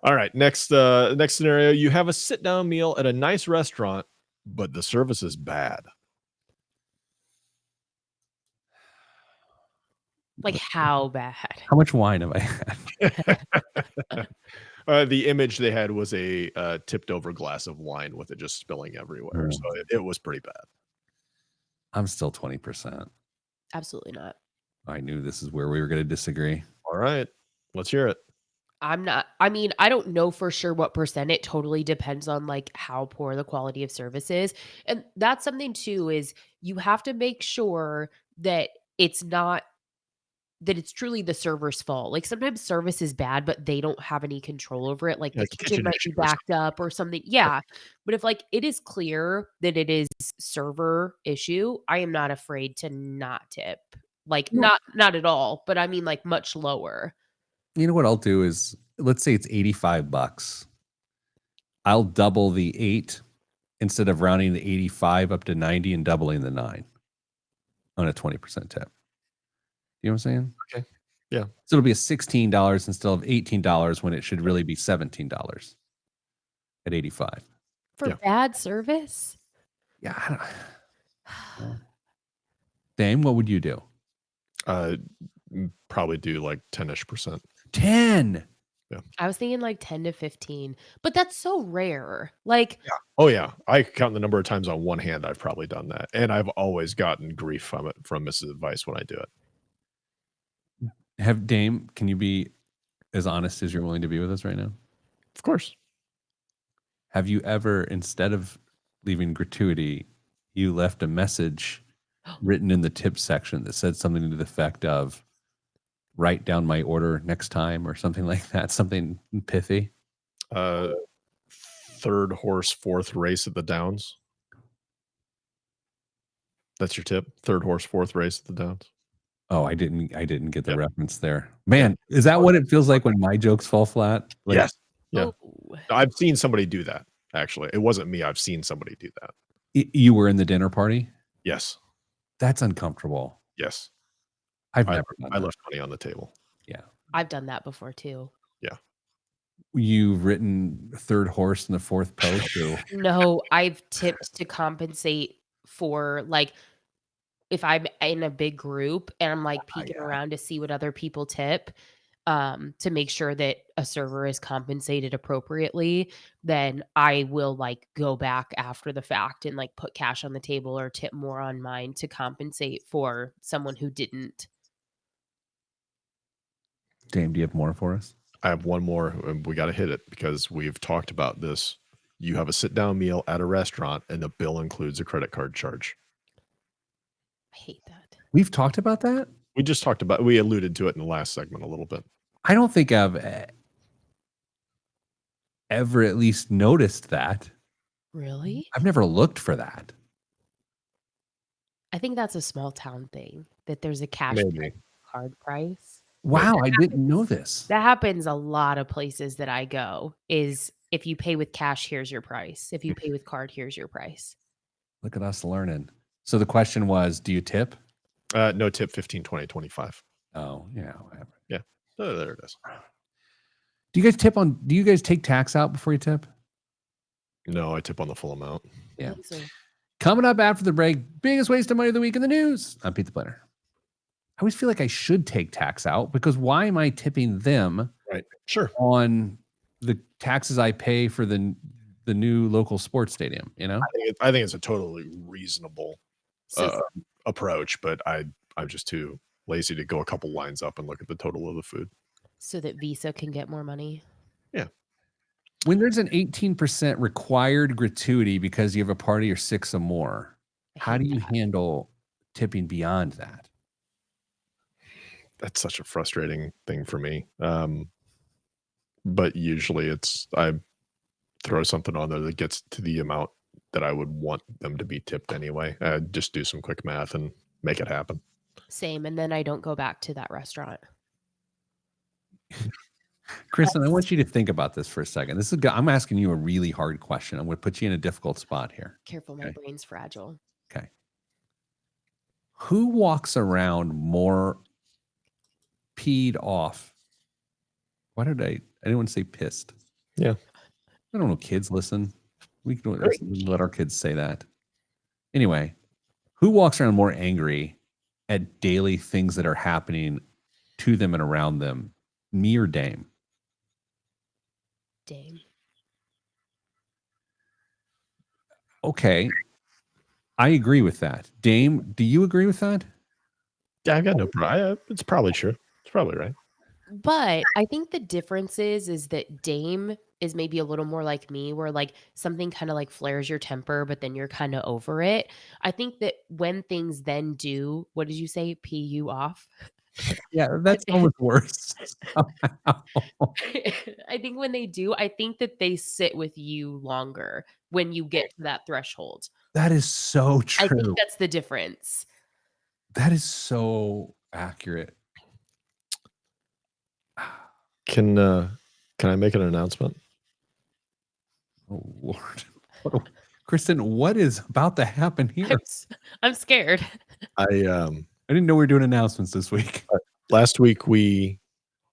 All right, next scenario, you have a sit-down meal at a nice restaurant, but the service is bad. Like how bad? How much wine have I had? The image they had was a tipped over glass of wine with it just spilling everywhere. So it was pretty bad. I'm still 20%. Absolutely not. I knew this is where we were going to disagree. All right, let's hear it. I'm not. I mean, I don't know for sure what percent. It totally depends on like how poor the quality of service is. And that's something too, is you have to make sure that it's not that it's truly the server's fault. Like sometimes service is bad, but they don't have any control over it. Like Yeah, the it's a kitchen kitchen might issue be or backed up or something. Yeah. But if like it is clear that it is server issue, I am not afraid to not tip. Like No. not at all, but I mean like much lower. You know what I'll do is, let's say it's $85. I'll double the 8 instead of rounding the 85 up to 90 and doubling the 9 on a 20% tip. You know what I'm saying? Okay. Yeah. So it'll be a $16 instead of $18 when it should really be $17 at 85. For bad service? Yeah. I don't, Dame, what would you do? Probably do like 10-ish%. 10. I was thinking like 10 to 15, but that's so rare. Like, Yeah. Oh yeah. I count the number of times on one hand I've probably done that. And I've always gotten grief from it from Mrs. Weiss when I do it. Dame, can you be as honest as you're willing to be with us right now? Of course. Have you ever, instead of leaving gratuity, you left a message written in the tip section that said something to the effect of, write down my order next time, or something like that, something pithy? Third horse, fourth race at the Downs. That's your tip. Third horse, fourth race at the Downs. Oh, I didn't get the reference there. Man, is that what it feels like when my jokes fall flat? Like, Yes. Yeah. oh, I've seen somebody do that, actually. It wasn't me. I've seen somebody do that. You were in the dinner party? Yes. That's uncomfortable. Yes. I've never done I that. left money on the table. Yeah. I've done that before too. Yeah. You've written third horse in the fourth post? Or... No, I've tipped to compensate for like if I'm in a big group and I'm like peeking around to see what other people tip, to make sure that a server is compensated appropriately, then I will like go back after the fact and like put cash on the table or tip more on mine to compensate for someone who didn't. Dame, do you have more for us? I have one more. And we got to hit it because we've talked about this. You have a sit-down meal at a restaurant, and the bill includes a credit card charge. I hate that. We've talked about that? We just talked about. We alluded to it in the last segment a little bit. I don't think I've ever at least noticed that. Really? I've never looked for that. I think that's a small town thing that there's a cash Maybe. card price. Wow, I didn't know this. That happens a lot of places that I go is if you pay with cash, here's your price. If you pay with card, here's your price. Look at us learning. So the question was, do you tip? No tip, 15, 20, 25. Oh, yeah, whatever. Yeah. Oh, there it is. Do you guys take tax out before you tip? No, I tip on the full amount. Yeah. I think so. Coming up after the break, biggest waste of money of the week in the news. I'm Pete the Planner. I always feel like I should take tax out because why am I tipping them Right. Sure. on the taxes I pay for the new local sports stadium? You know, I think it's a totally reasonable So approach, but I'm just too lazy to go a couple lines up and look at the total of the food. so that Visa can get more money. when there's an 18% required gratuity because you have a party or 6 or more, I how hate do you that. handle tipping beyond that? That's such a frustrating thing for me. But usually I throw something on there that gets to the amount that I would want them to be tipped anyway. Just do some quick math and make it happen. Same. And then I don't go back to that restaurant. Kristen, I want you to think about this for a second. I'm asking you a really hard question. I'm going to put you in a difficult spot here. Careful, my Okay. brain's fragile. Okay. Who walks around more peed off? Why did I didn't want to say pissed. Yeah. I don't know. Kids listen. We can let our kids say that. Anyway, who walks around more angry at daily things that are happening to them and around them? Me or Dame? Dame. Okay. I agree with that. Dame, do you agree with that? Yeah, I got no problem. It's probably true. It's probably right. But I think the difference is that Dame is maybe a little more like me, where like something kind of like flares your temper, but then you're kind of over it. I think that when things then do, what did you say? Pee you off? Yeah, that's almost worse. I think when they do, I think that they sit with you longer when you get to that threshold. That is so I think true. that's the difference. That is so accurate. Can I make an announcement? Oh Lord. Kristen, what is about to happen here? I'm scared. I didn't know we were doing announcements this week. last week we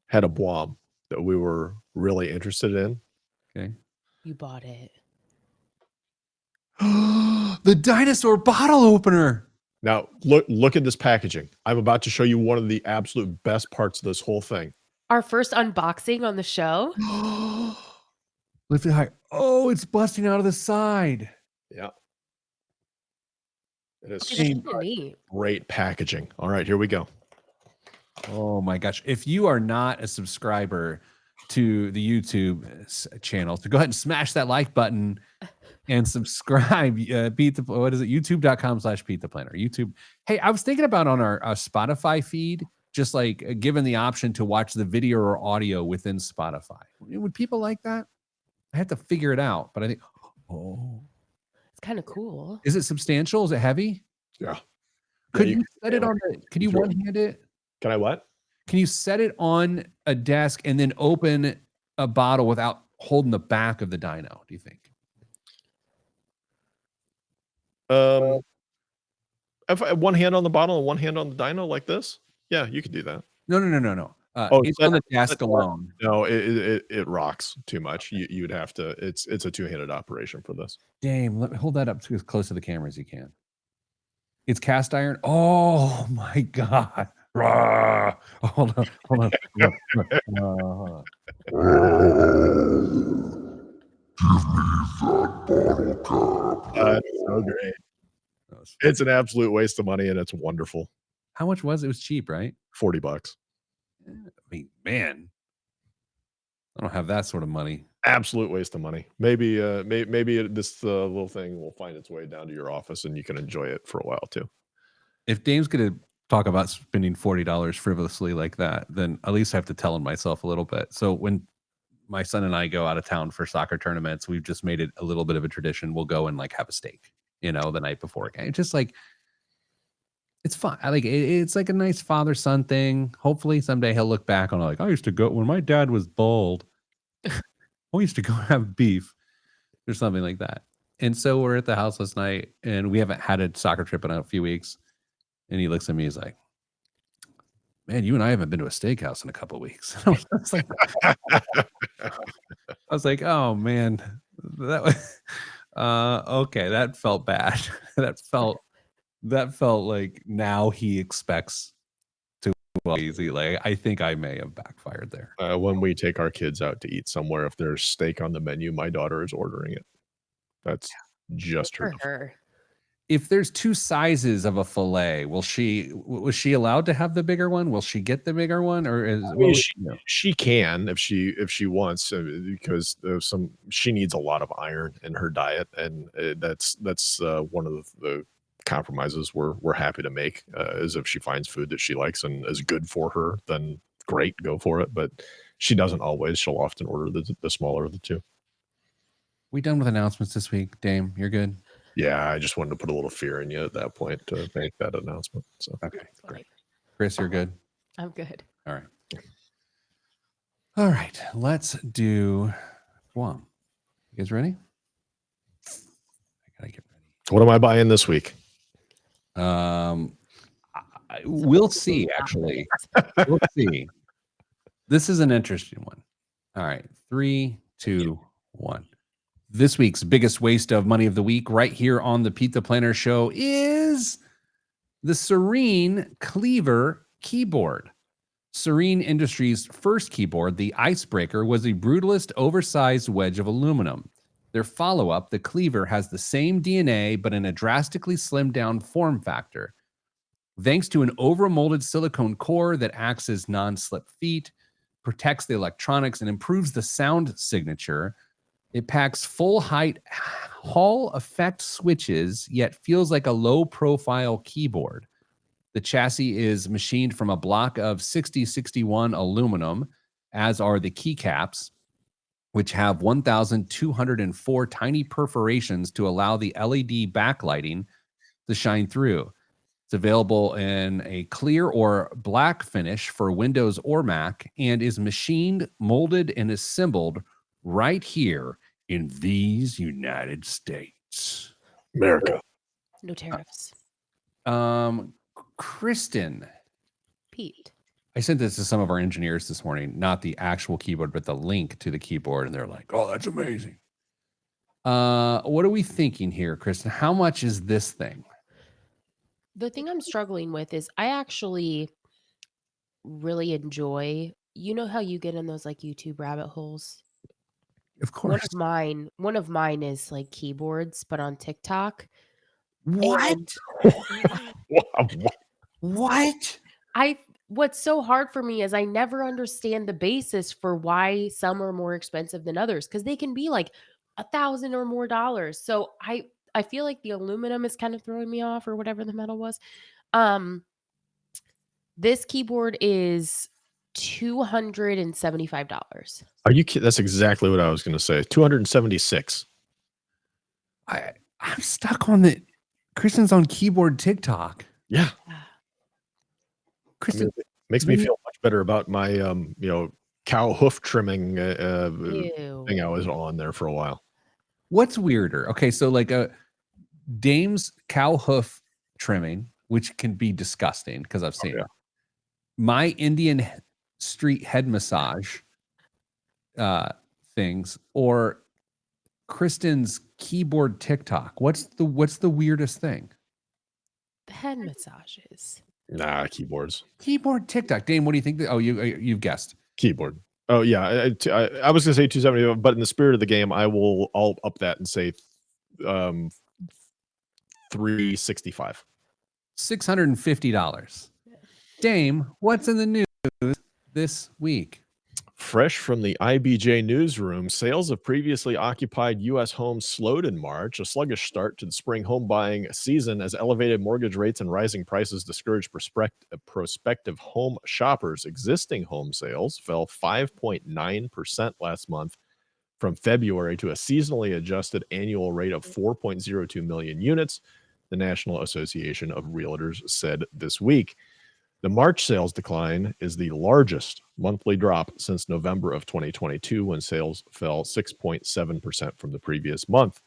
had a bomb that we were really interested in. Okay. You bought it. The dinosaur bottle opener. Now look at this packaging. I'm about to show you one of the absolute best parts of this whole thing. Our first unboxing on the show. Lift it high. Oh, it's busting out of the side. Yeah. It is Okay, that's neat. great packaging. All right, here we go. Oh my gosh. If you are not a subscriber to the YouTube channel, so go ahead and smash that like button and subscribe. What is it? YouTube.com/Pete the Planner. YouTube. Hey, I was thinking about on our Spotify feed, just like given the option to watch the video or audio within Spotify. Would people like that? I have to figure it out, but I think, It's kind of cool. is it substantial? Is it heavy? Yeah. Could Yeah, you set it on could you one-hand it? Can I what? Can you set it on a desk and then open a bottle without holding the back of the dyno, do you think? If I have one hand on the bottle and one hand on the dyno like this, yeah, you could do that. No. It's on the desk alone. No, it rocks too much. You'd have to. It's a two-handed operation for this. Dame, let me hold that up to as close to the camera as you can. It's cast iron. Oh my god! Rah! Hold on, hold on. Hold That's so great. It's an absolute waste of money, and it's wonderful. How much was it? It was cheap, right? $40. I mean, man, I don't have that sort of money. Absolute waste of money. Maybe this little thing will find its way down to your office, and you can enjoy it for a while too. If Dame's gonna talk about spending $40 frivolously like that, then at least I have to tell him myself a little bit. So when my son and I go out of town for soccer tournaments, we've just made it a little bit of a tradition. We'll go and like have a steak, the night before a game. It's just like it's fun. It's like a nice father son thing. Hopefully someday he'll look back on like I used to go when my dad was bald. I used to go have beef or something like that. And so we're at the house last night, and we haven't had a soccer trip in a few weeks. And he looks at me, he's like, "Man, you and I haven't been to a steakhouse in a couple of weeks." I was like, "Oh man, that was okay." That felt bad. that felt like now he expects to go easy. Like I think I may have backfired there. When we take our kids out to eat somewhere, if there's steak on the menu, my daughter is ordering it. That's just her. For her. If there's two sizes of a fillet, was she allowed to have the bigger one? Will she get the bigger one, or she can if she wants because she needs a lot of iron in her diet, and that's one of the compromises we're happy to make is if she finds food that she likes and is good for her, then great, go for it. But she doesn't always. She'll often order the smaller of the two. We done with announcements this week, Dame? You're good. Yeah, I just wanted to put a little fear in you at that point to make that announcement. So okay, great. Chris, you're good. I'm good. All right. Let's do Guam. You guys ready? I gotta get ready. What am I buying this week? We'll see. Actually, we'll see. This is an interesting one. All right, 3, 2, 1. This week's biggest waste of money of the week, right here on the Pete the Planner Show, is the Serene Cleaver keyboard. Serene Industries' first keyboard, the Icebreaker, was a brutalist, oversized wedge of aluminum. Their follow-up, the Cleaver, has the same DNA, but in a drastically slimmed-down form factor. Thanks to an overmolded silicone core that acts as non-slip feet, protects the electronics, and improves the sound signature, it packs full-height Hall effect switches, yet feels like a low-profile keyboard. The chassis is machined from a block of 6061 aluminum, as are the keycaps, which have 1,204 tiny perforations to allow the LED backlighting to shine through. It's available in a clear or black finish for Windows or Mac and is machined, molded, and assembled right here in these United States. America. No tariffs. Kristen. Pete. I sent this to some of our engineers this morning, not the actual keyboard, but the link to the keyboard. And they're like, "Oh, that's amazing." What are we thinking here, Kristen? How much is this thing? The thing I'm struggling with is I actually really enjoy, how you get in those like YouTube rabbit holes? Of course. One of mine is like keyboards, but on TikTok. What? What? What's so hard for me is I never understand the basis for why some are more expensive than others, because they can be like $1,000 or more dollars. So I feel like the aluminum is kind of throwing me off, or whatever the metal was. This keyboard is $275. Are you kidding? That's exactly what I was going to say. 276. I'm stuck on the Kristen's on keyboard TikTok. Yeah. Kristen, it makes me feel much better about my cow hoof trimming thing I was on there for a while. What's weirder? Okay, so like Dame's cow hoof trimming, which can be disgusting because I've seen it. My Indian street head massage things, or Kristen's keyboard TikTok. What's the weirdest thing? The head massages. Nah, keyboards. Keyboard TikTok. Dame, what do you think? Oh, you've guessed. Keyboard. Oh yeah, I was gonna say 270, but in the spirit of the game, I'll up that and say 365. $650. Dame, what's in the news this week? Fresh from the IBJ newsroom, sales of previously occupied U.S. homes slowed in March, a sluggish start to the spring home buying season as elevated mortgage rates and rising prices discouraged prospective home shoppers. Existing home sales fell 5.9% last month from February to a seasonally adjusted annual rate of 4.02 million units, the National Association of Realtors said this week. The March sales decline is the largest monthly drop since November of 2022, when sales fell 6.7% from the previous month.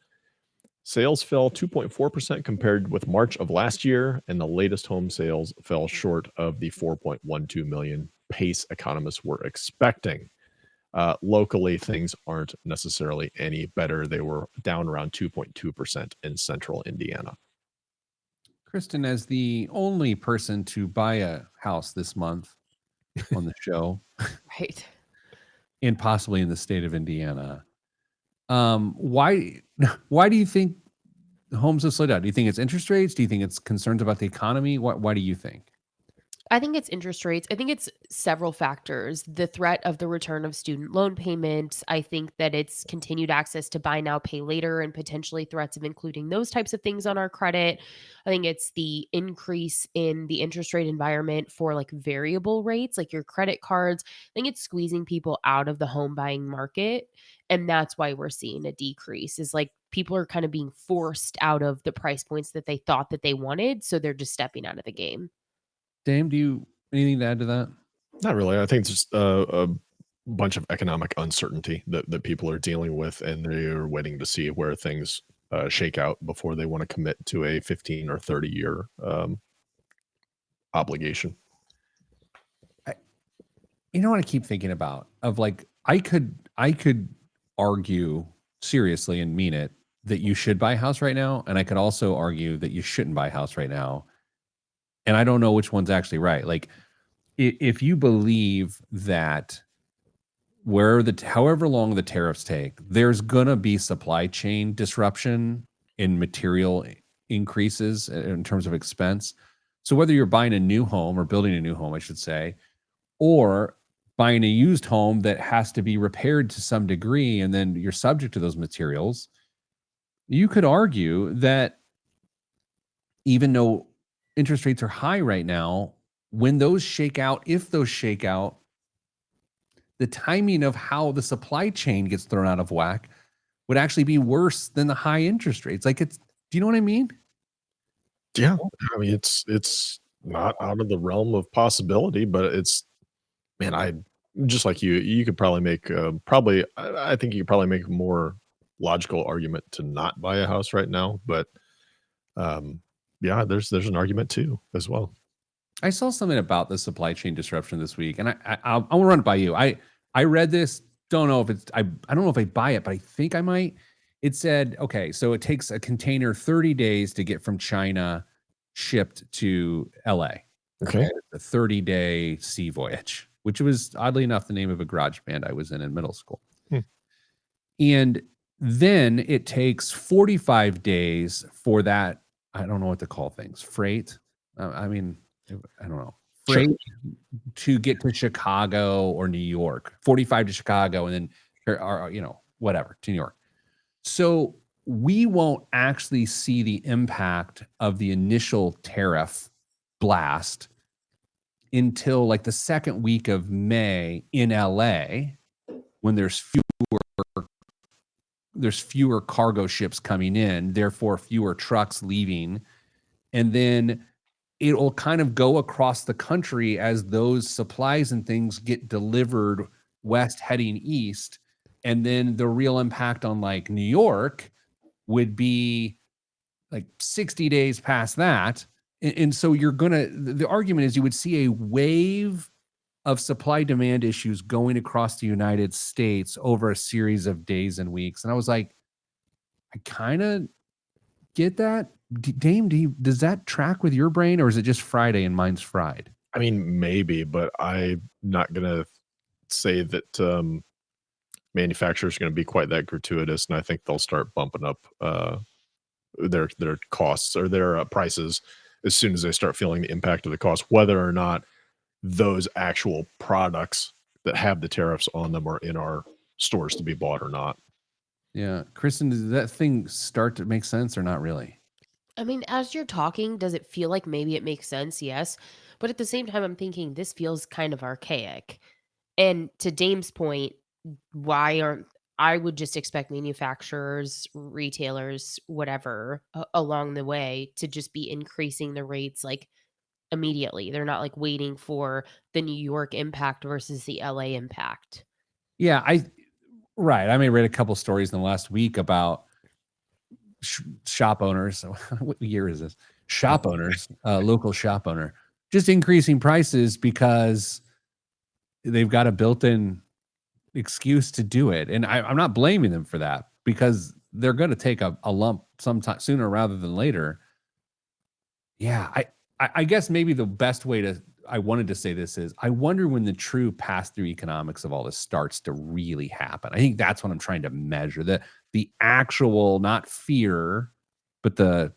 Sales fell 2.4% compared with March of last year, and the latest home sales fell short of the 4.12 million pace economists were expecting. Locally, things aren't necessarily any better. They were down around 2.2% in central Indiana. Kristen, as the only person to buy a house this month on the show, Right. and possibly in the state of Indiana, why do you think homes have slowed down? Do you think it's interest rates? Do you think it's concerns about the economy? Why do you think? I think it's interest rates. I think it's several factors. The threat of the return of student loan payments. I think that it's continued access to buy now, pay later, and potentially threats of including those types of things on our credit. I think it's the increase in the interest rate environment for like variable rates, like your credit cards. I think it's squeezing people out of the home buying market. And that's why we're seeing a decrease, is like people are kind of being forced out of the price points that they thought that they wanted. So they're just stepping out of the game. Dame, do you anything to add to that? Not really. I think it's just a bunch of economic uncertainty that people are dealing with, and they're waiting to see where things shake out before they want to commit to a 15 or 30-year obligation. You know what I keep thinking about? Of like, I could argue seriously and mean it that you should buy a house right now, and I could also argue that you shouldn't buy a house right now. And I don't know which one's actually right. Like, if you believe that however long the tariffs take, there's gonna be supply chain disruption in material increases in terms of expense. So whether you're buying a new home or building a new home, I should say, or buying a used home that has to be repaired to some degree, and then you're subject to those materials, you could argue that even though interest rates are high right now, when those shake out, if those shake out, the timing of how the supply chain gets thrown out of whack would actually be worse than the high interest rates. Like, do you know what I mean? Yeah, I mean it's not out of the realm of possibility, but man, I just like you could probably make I think you could probably make a more logical argument to not buy a house right now, but yeah, there's an argument too as well. I saw something about the supply chain disruption this week, and I want to run it by you. I read this. Don't know if it's I don't know if I buy it, but I think I might. It said, okay, so it takes a container 30 days to get from China shipped to LA. Okay. A 30-day sea voyage, which was oddly enough the name of a garage band I was in middle school. And then it takes 45 days for that. I don't know what to call things. Freight. I mean, I don't know. Freight to get to Chicago or New York. 45 to Chicago, and then or whatever to New York. So we won't actually see the impact of the initial tariff blast until like the second week of May in LA, when there's fewer cargo ships coming in, therefore fewer trucks leaving. And then it will kind of go across the country as those supplies and things get delivered west heading east. And then the real impact on like New York would be like 60 days past that. And so the argument is you would see a wave of supply demand issues going across the United States over a series of days and weeks. And I was like, I kind of get that, Dame, does that track with your brain, or is it just Friday and mine's fried? I mean, maybe, but I'm not gonna say that manufacturers are going to be quite that gratuitous, and I think they'll start bumping up their costs or their prices as soon as they start feeling the impact of the cost, whether or not those actual products that have the tariffs on them are in our stores to be bought or not. Yeah. Kristen, does that thing start to make sense or not really? I mean, as you're talking, does it feel like maybe it makes sense? Yes. But at the same time, I'm thinking this feels kind of archaic. And to Dame's point, why aren't I would just expect manufacturers, retailers, whatever, along the way to just be increasing the rates like immediately. They're not like waiting for the New York impact versus the LA impact. Yeah, right. I may read a couple stories in the last week about shop owners. What year is this? Shop owners, local shop owner, just increasing prices because they've got a built-in excuse to do it. And I'm not blaming them for that because they're going to take a lump sometime sooner rather than later. Yeah, I guess maybe the best way I wanted to say this is I wonder when the true pass-through economics of all this starts to really happen. I think that's what I'm trying to measure. The actual, not fear, but the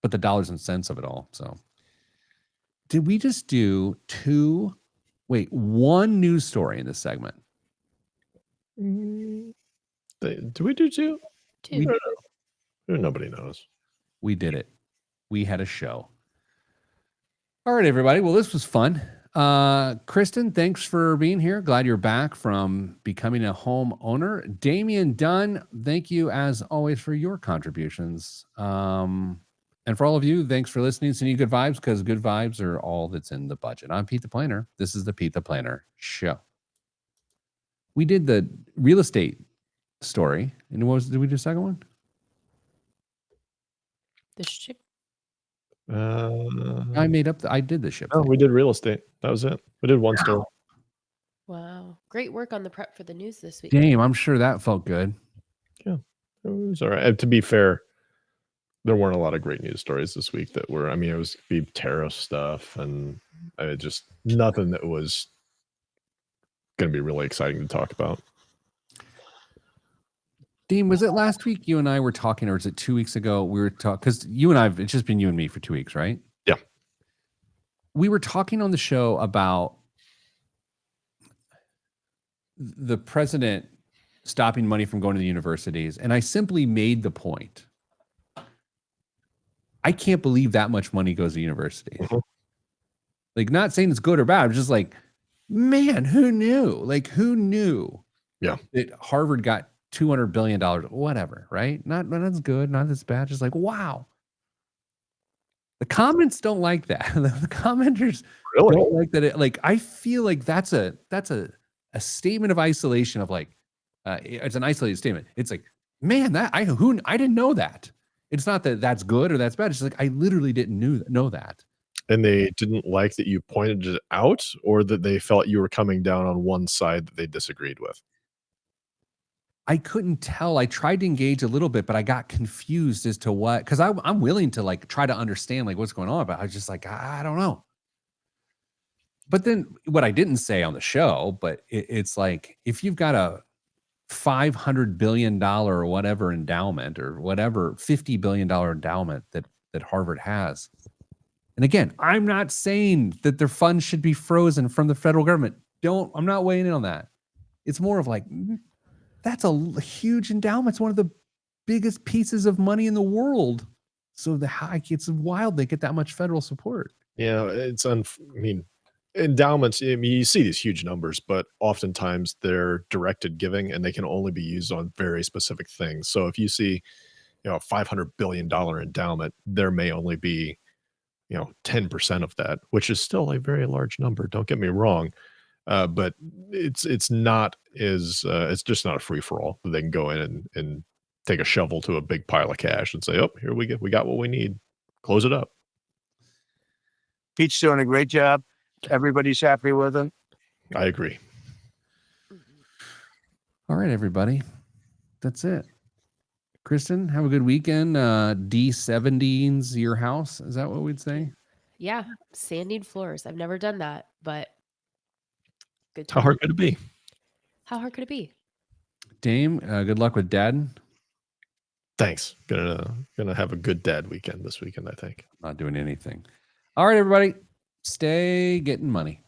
dollars and cents of it all. So did we just do one news story in this segment? Do we do two? Two. Nobody knows. We did it. We had a show. All right, everybody. Well, this was fun. Kristen, thanks for being here. Glad you're back from becoming a homeowner. Damian Dunn, thank you as always for your contributions. And for all of you, thanks for listening. Sending you good vibes because good vibes are all that's in the budget. I'm Pete the Planner. This is the Pete the Planner Show. We did the real estate story. And did we do the second one? The ship. I did the ship. Oh, thing. we did real estate. That was it. We did one story. Wow. Great work on the prep for the news this week. Damn, I'm sure that felt good. Yeah, it was all right. To be fair, there weren't a lot of great news stories this week that were, I mean, it was be tariff stuff and just nothing that was going to be really exciting to talk about. Dean, was it last week you and I were talking, or was it 2 weeks ago? We were talking because you and I've, it's just been you and me for 2 weeks, right? Yeah. We were talking on the show about the president stopping money from going to the universities. And I simply made the point. I can't believe that much money goes to universities. Mm-hmm. Like, not saying it's good or bad. I'm just like, man, who knew? Like, who knew? Yeah. That Harvard got $200 billion, whatever, right? Not as good, not as bad. Just like, wow. The comments don't like that. The commenters Really? don't like that. Like, I feel like that's a statement of isolation of like, it's an isolated statement. It's like, man, I didn't know that. It's not that that's good or that's bad. It's just like, I literally didn't know that. And they didn't like that you pointed it out, or that they felt you were coming down on one side that they disagreed with? I couldn't tell. I tried to engage a little bit, but I got confused as to what, because I'm willing to like try to understand like what's going on, but I was just like, I don't know. But then what I didn't say on the show, but it's like, if you've got a $500 billion or whatever endowment or whatever $50 billion endowment that Harvard has. And again, I'm not saying that their funds should be frozen from the federal government. I'm not weighing in on that. It's more of like, that's a huge endowment. It's one of the biggest pieces of money in the world. So it's wild they get that much federal support. Yeah, I mean, endowments, I mean, you see these huge numbers, but oftentimes they're directed giving and they can only be used on very specific things. So if you see, a $500 billion endowment, there may only be, 10% of that, which is still a very large number. Don't get me wrong. But it's not as it's just not a free for all. They can go in and take a shovel to a big pile of cash and say, "Oh, here we got what we need. Close it up." Pete's doing a great job. Everybody's happy with him. I agree. All right, everybody. That's it. Kristen, have a good weekend. D70's your house. Is that what we'd say? Yeah, sanding floors. I've never done that, but good How time. hard could it be? How hard could it be? Dame, good luck with dad. Thanks. Gonna have a good dad weekend this weekend, I think. Not doing anything. All right, everybody. Stay getting money.